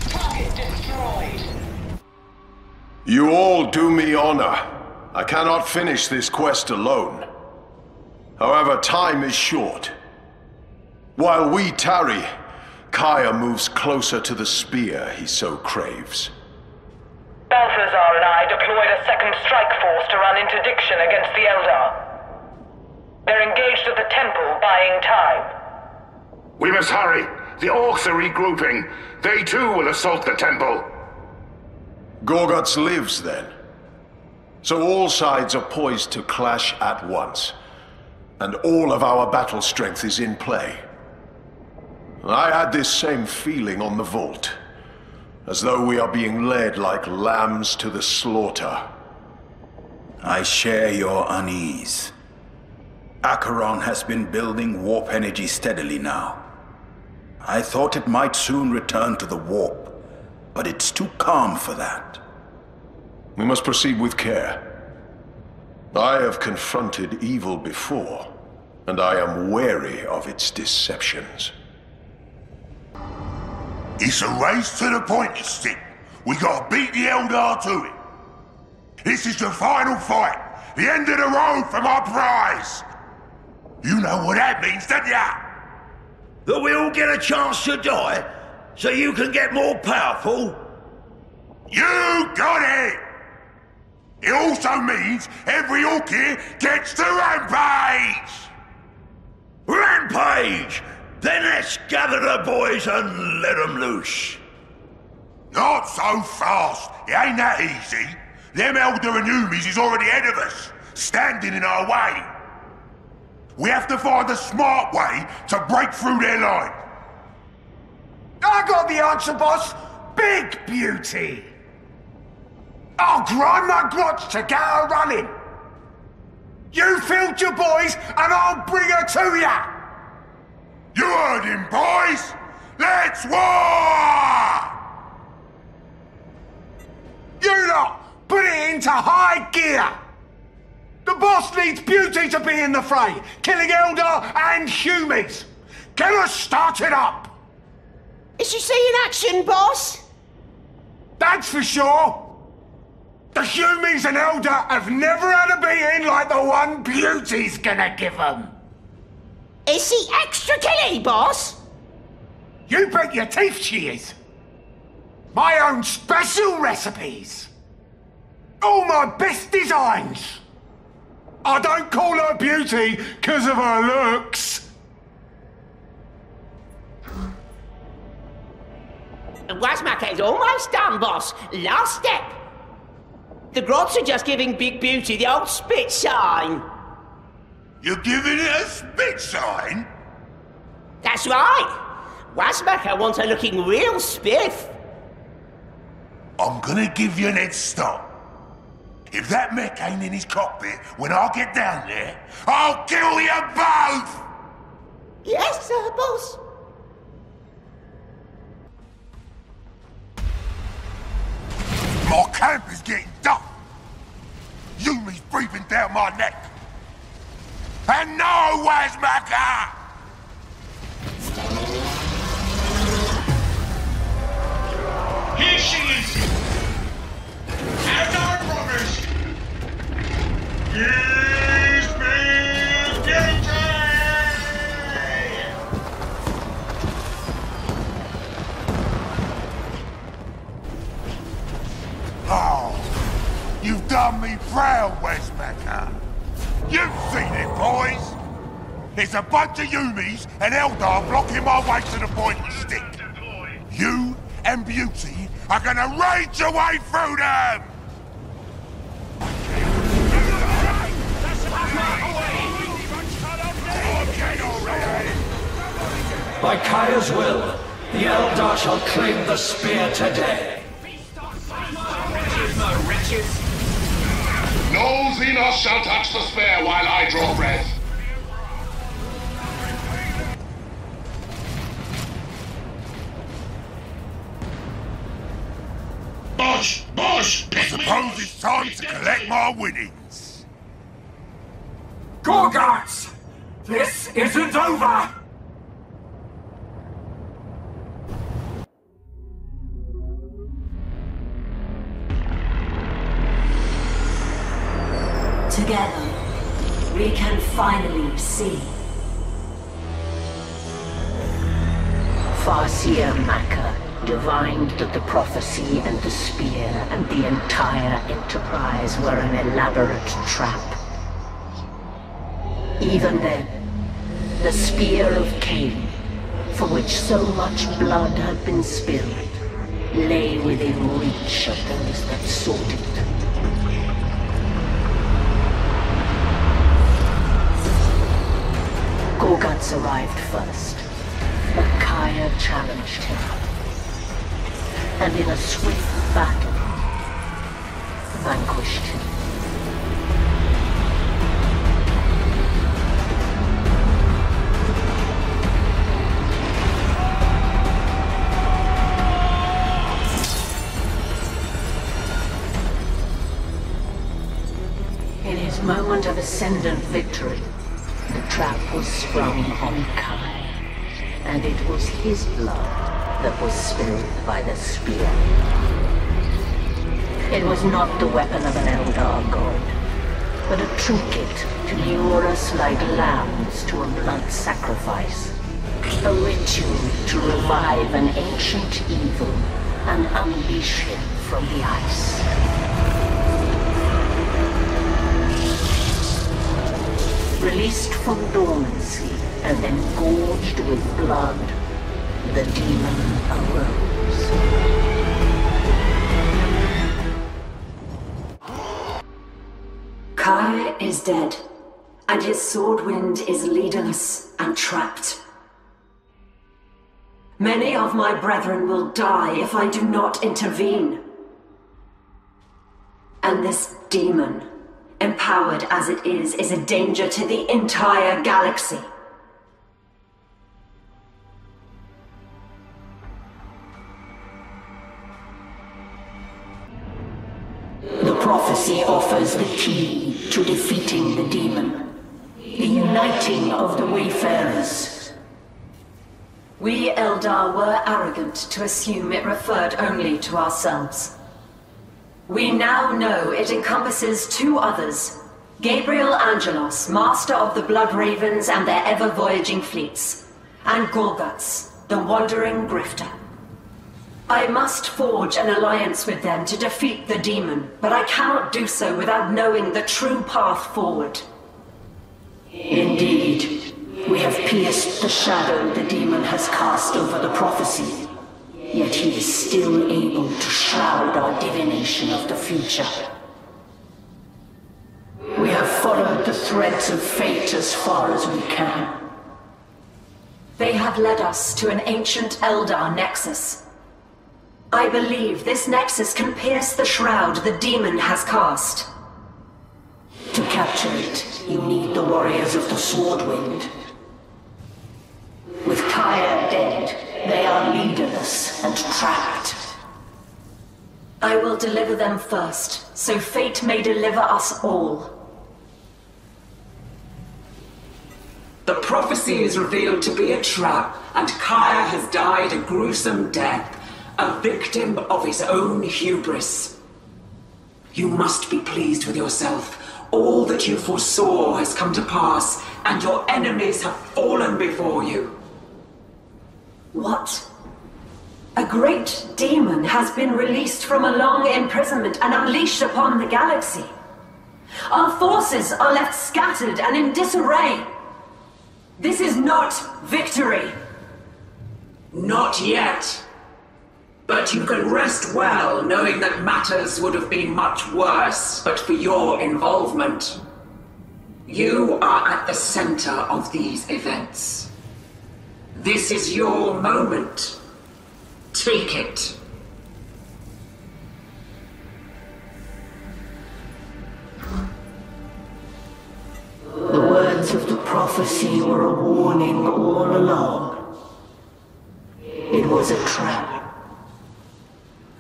Target destroyed. You all do me honor. I cannot finish this quest alone. However, time is short. While we tarry, Kaya moves closer to the spear he so craves. Balthazar and I deployed a second strike force to run interdiction against the Eldar. They're engaged at the temple, buying time. We must hurry. The orcs are regrouping. They too will assault the temple. Gorguts lives then. So all sides are poised to clash at once. And all of our battle strength is in play. I had this same feeling on the vault. As though we are being led like lambs to the slaughter. I share your unease. Acheron has been building warp energy steadily now. I thought it might soon return to the warp, but it's too calm for that. We must proceed with care. I have confronted evil before, and I am wary of its deceptions. It's a race to the pointy stick. We gotta beat the Eldar to it. This is the final fight. The end of the road for my prize. You know what that means, don't ya? That we all get a chance to die, so you can get more powerful? You got it! It also means every orc here gets to rampage! Rampage! Then let's gather the boys and let them loose. Not so fast. It ain't that easy. Them Elder and Umis is already ahead of us, standing in our way. We have to find a smart way to break through their line. I got the answer, boss. Big beauty. I'll grind my grotch to get her running. You field your boys, and I'll bring her to ya. You heard him, boys! Let's war! You lot, put it into high gear! The boss needs beauty to be in the fray, killing Eldar and Humies. Get us started up! Is she seeing action, boss? That's for sure. The Humies and Eldar have never had a beating like the one Beauty's gonna give them. Is she extra killy, boss? You bet your teeth she is. My own special recipes. All my best designs. I don't call her Beauty because of her looks. Wazmaka's almost done, boss. Last step. The grots are just giving Big Beauty the old spit sign. You're giving it a spit sign? That's right. Wazmaka wants her looking real spiff. I'm gonna give you an head start. If that mech ain't in his cockpit when I get down there, I'll kill you both! Yes, sir, boss. My camp is getting dark. Yumi's breathing down my neck. And no Wazmaka! Here she is! And our brothers! Here's Big Beauty! Oh, you've done me proud, Wazmaka. You've seen it, boys. There's a bunch of Yumis and Eldar blocking my way to the pointy stick. You and Beauty are gonna rage away through them! By Kaya's will, the Eldar shall claim the spear today. No Xenos shall touch the spear while I draw breath. Bosh! Bosh! I suppose it's time to collect my winnings. Gorgots! This isn't over! Together, we can finally see. Farseer Maka divined that the prophecy and the spear and the entire enterprise were an elaborate trap. Even then, the spear of Cain, for which so much blood had been spilled, lay within reach of those that sought it. Gorguts arrived first, but Kaya challenged him. And in a swift battle, vanquished him. In his moment of ascendant victory, the trap was sprung on Kai, and it was his blood that was spilled by the spear. It was not the weapon of an Eldar god, but a trinket to lure us like lambs to a blood sacrifice. A ritual to revive an ancient evil and unleash him from the ice. Released from dormancy and then gorged with blood, the demon arose. Kai is dead, and his sword wind is leaderless and trapped. Many of my brethren will die if I do not intervene. And this demon, empowered as it is a danger to the entire galaxy. The prophecy offers the key to defeating the demon, the uniting of the Wayfarers. We Eldar were arrogant to assume it referred only to ourselves. We now know it encompasses two others, Gabriel Angelos, master of the Blood Ravens and their ever-voyaging fleets, and Gorguts, the wandering grifter. I must forge an alliance with them to defeat the demon, but I cannot do so without knowing the true path forward. Indeed, we have pierced the shadow the demon has cast over the prophecy. Yet he is still able to shroud our divination of the future. We have followed the threads of fate as far as we can. They have led us to an ancient Eldar nexus. I believe this nexus can pierce the shroud the demon has cast. To capture it, you need the warriors of the Swordwind. With Kaya dead, they are leaderless and trapped. I will deliver them first, so fate may deliver us all. The prophecy is revealed to be a trap, and Kaya has died a gruesome death, a victim of his own hubris. You must be pleased with yourself. All that you foresaw has come to pass, and your enemies have fallen before you. What? A great demon has been released from a long imprisonment and unleashed upon the galaxy. Our forces are left scattered and in disarray. This is not victory. Not yet. But you can rest well knowing that matters would have been much worse but for your involvement. You are at the center of these events. This is your moment. Take it. The words of the prophecy were a warning all along. It was a trap.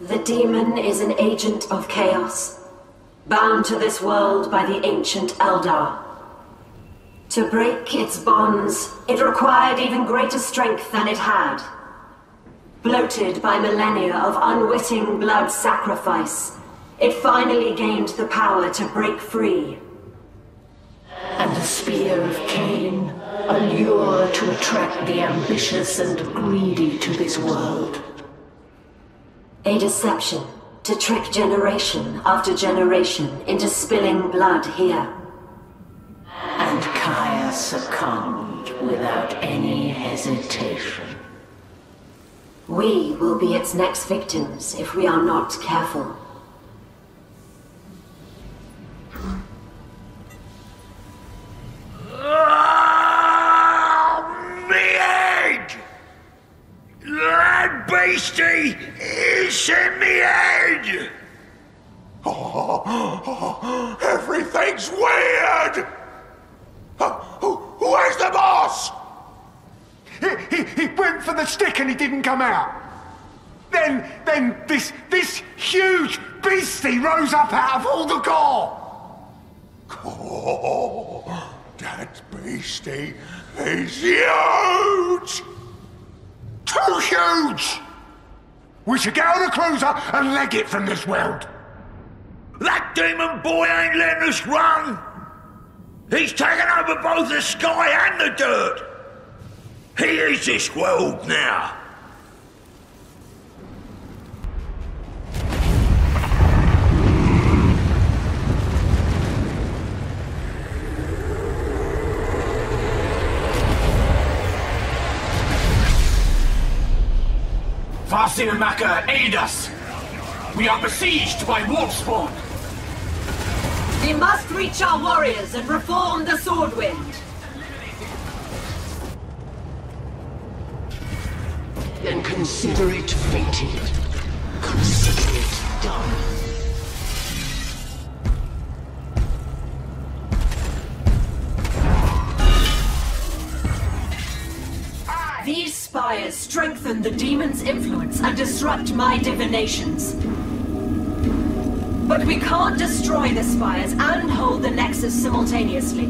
The demon is an agent of chaos, bound to this world by the ancient Eldar. To break its bonds, it required even greater strength than it had. Bloated by millennia of unwitting blood sacrifice, it finally gained the power to break free. And the spear of Cain, a lure to attract the ambitious and greedy to this world. A deception to trick generation after generation into spilling blood here. And Kaya succumbed without any hesitation. We will be its next victims if we are not careful. That beastie is in me head! Oh, everything's weird! Where's the boss? He went for the stick and he didn't come out. Then this huge beastie rose up out of all the gore. Oh, that beastie is huge! Too huge! We should get on a cruiser and leg it from this world. That demon boy ain't letting us run! He's taken over both the sky and the dirt! He is this world now! Farseer Maka, aid us! We are besieged by wolfspawn! We must reach our warriors and reform the Swordwind! Then consider it fated. Consider it done. These spires strengthen the demon's influence and disrupt my divinations. But we can't destroy the spires and hold the Nexus simultaneously.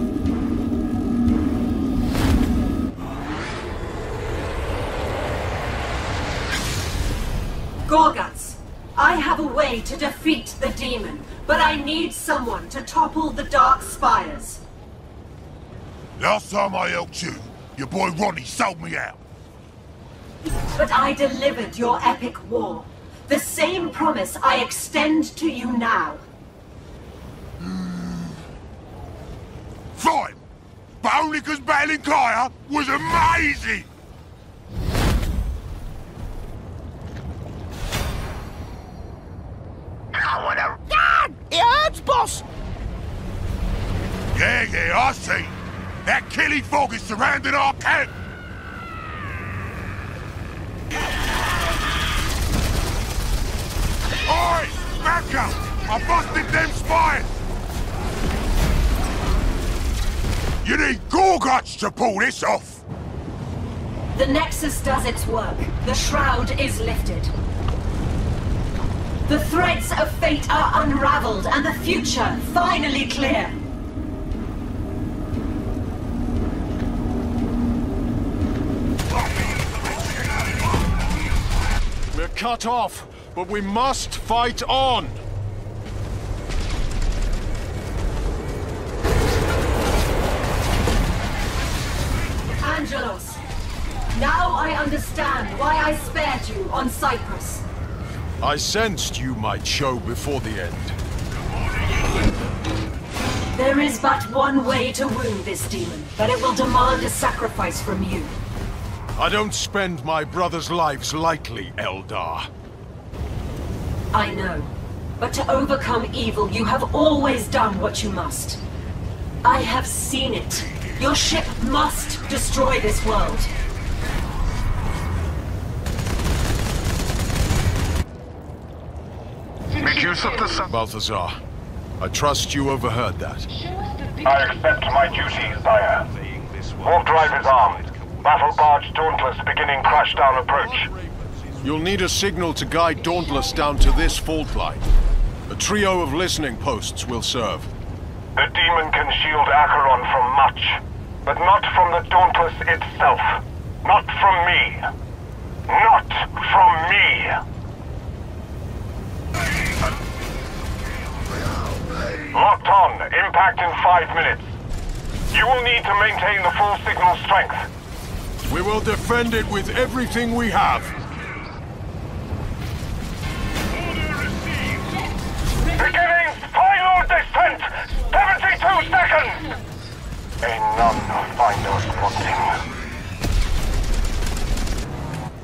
Gorguts, I have a way to defeat the demon, but I need someone to topple the dark spires. Last time I helped you, your boy Ronnie sold me out. But I delivered your epic war. The same promise I extend to you now. Fine, but only because battling Kaya was amazing! I wanna run! It hurts, boss! Yeah, I see. That killing fog is surrounding our camp! Oi! Back up! I busted them spires! You need Gorguts to pull this off! The Nexus does its work. The shroud is lifted. The threads of fate are unraveled and the future finally clear. We're cut off, but we must fight on! Angelos, now I understand why I spared you on Cyprus. I sensed you might show before the end. There is but one way to wound this demon, but it will demand a sacrifice from you. I don't spend my brothers' lives lightly, Eldar. I know. But to overcome evil, you have always done what you must. I have seen it. Your ship must destroy this world. Make use of the Balthazar, I trust you overheard that. I accept my duties, sire. Warp drive is armed. Battle barge Dauntless beginning crashdown approach. You'll need a signal to guide Dauntless down to this fault line. A trio of listening posts will serve. The demon can shield Acheron from much, but not from the Dauntless itself. Not from me. Not from me! Locked on. Impact in 5 minutes. You will need to maintain the full signal strength. We will defend it with everything we have. Beginning final descent! 72 seconds! May none find us wanting.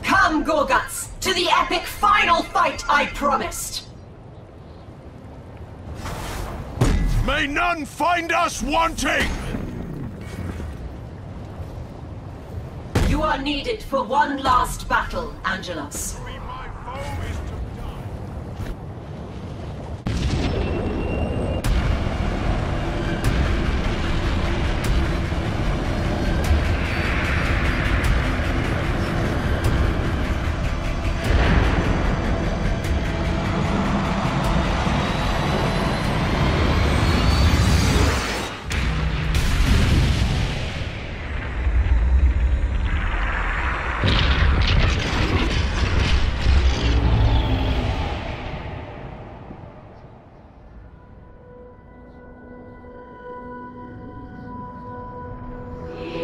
Come, Gorguts, to the epic final fight I promised! May none find us wanting! You are needed for one last battle, Angelos.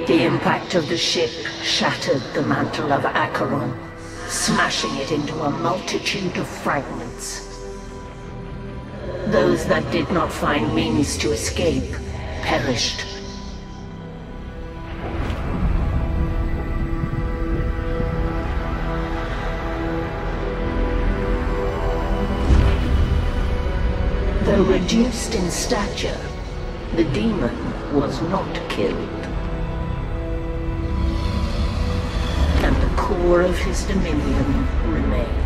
The impact of the ship shattered the mantle of Acheron, smashing it into a multitude of fragments. Those that did not find means to escape perished. Though reduced in stature, the demon was not killed. And the core of his dominion remained.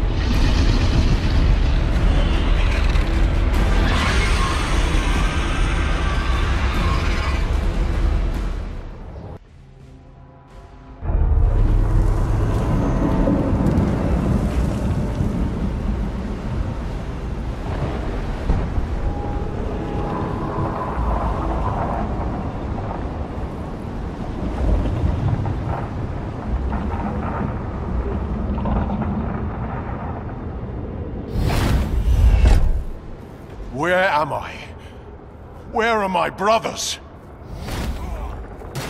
Where am I? Where are my brothers?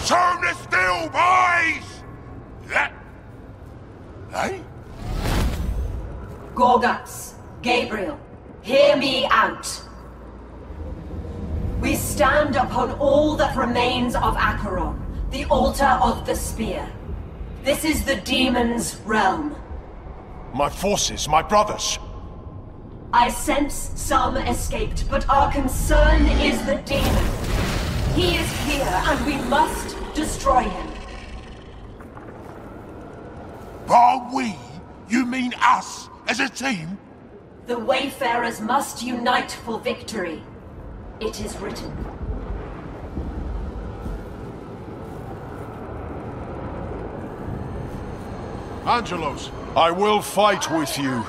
Show 'em the steel, boys! That... Eh? Gorguts, Gabriel, hear me out. We stand upon all that remains of Acheron, the altar of the spear. This is the demon's realm. My forces, my brothers. I sense some escaped, but our concern is the demon. He is here, and we must destroy him. By we, you mean us, as a team? The Wayfarers must unite for victory. It is written. Angelos, I will fight with you,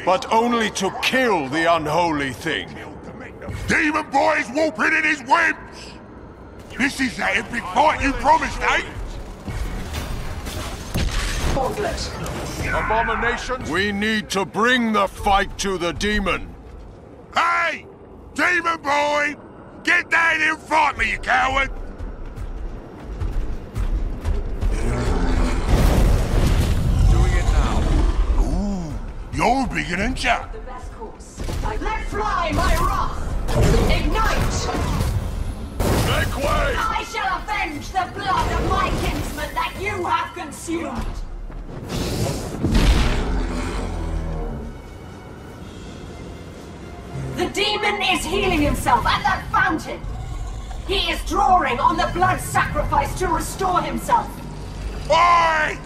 but only to kill the unholy thing. Demon boy's whooping in his whims! This is that epic fight you promised, eh? Abominations! We need to bring the fight to the demon. Hey! Demon boy! Get down here and fight me, you coward! Doing it now. Ooh, you're bigger than Jack. Let fly my wrath! Ignite! Make way! I shall avenge the blood of my kinsmen that you have consumed! demon is healing himself at that fountain. He is drawing on the blood sacrifice to restore himself. Oi!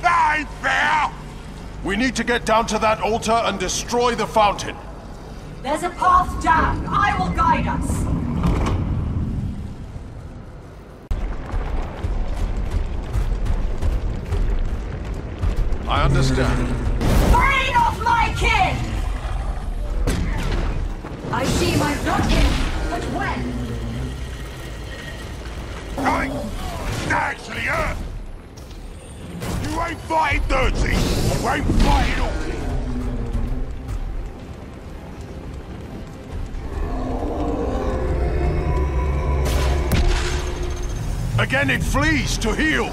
That ain't fair! We need to get down to that altar and destroy the fountain. There's a path down. I will guide us. I understand. Brain off my kin! I see my not in, but when? That actually hurt! You ain't fighting dirty! You ain't fighting orky! Again it flees to heal!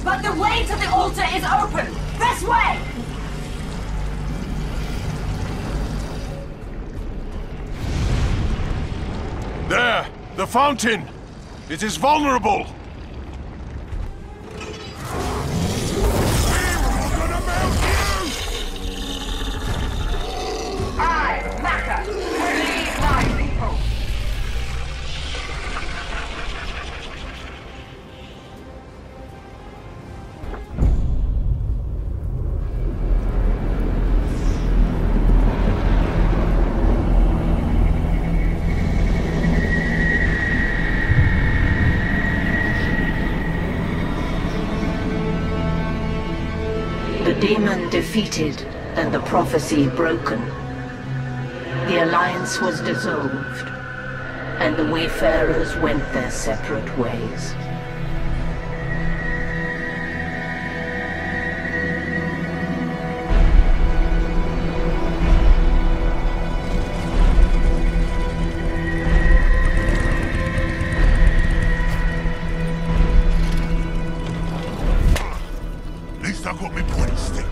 But the way to the altar is open! This way! There! The fountain! It is vulnerable! I, Maka, will lead my people! The demon defeated and the prophecy broken. The alliance was dissolved, and the wayfarers went their separate ways. At least I got me pointy stick.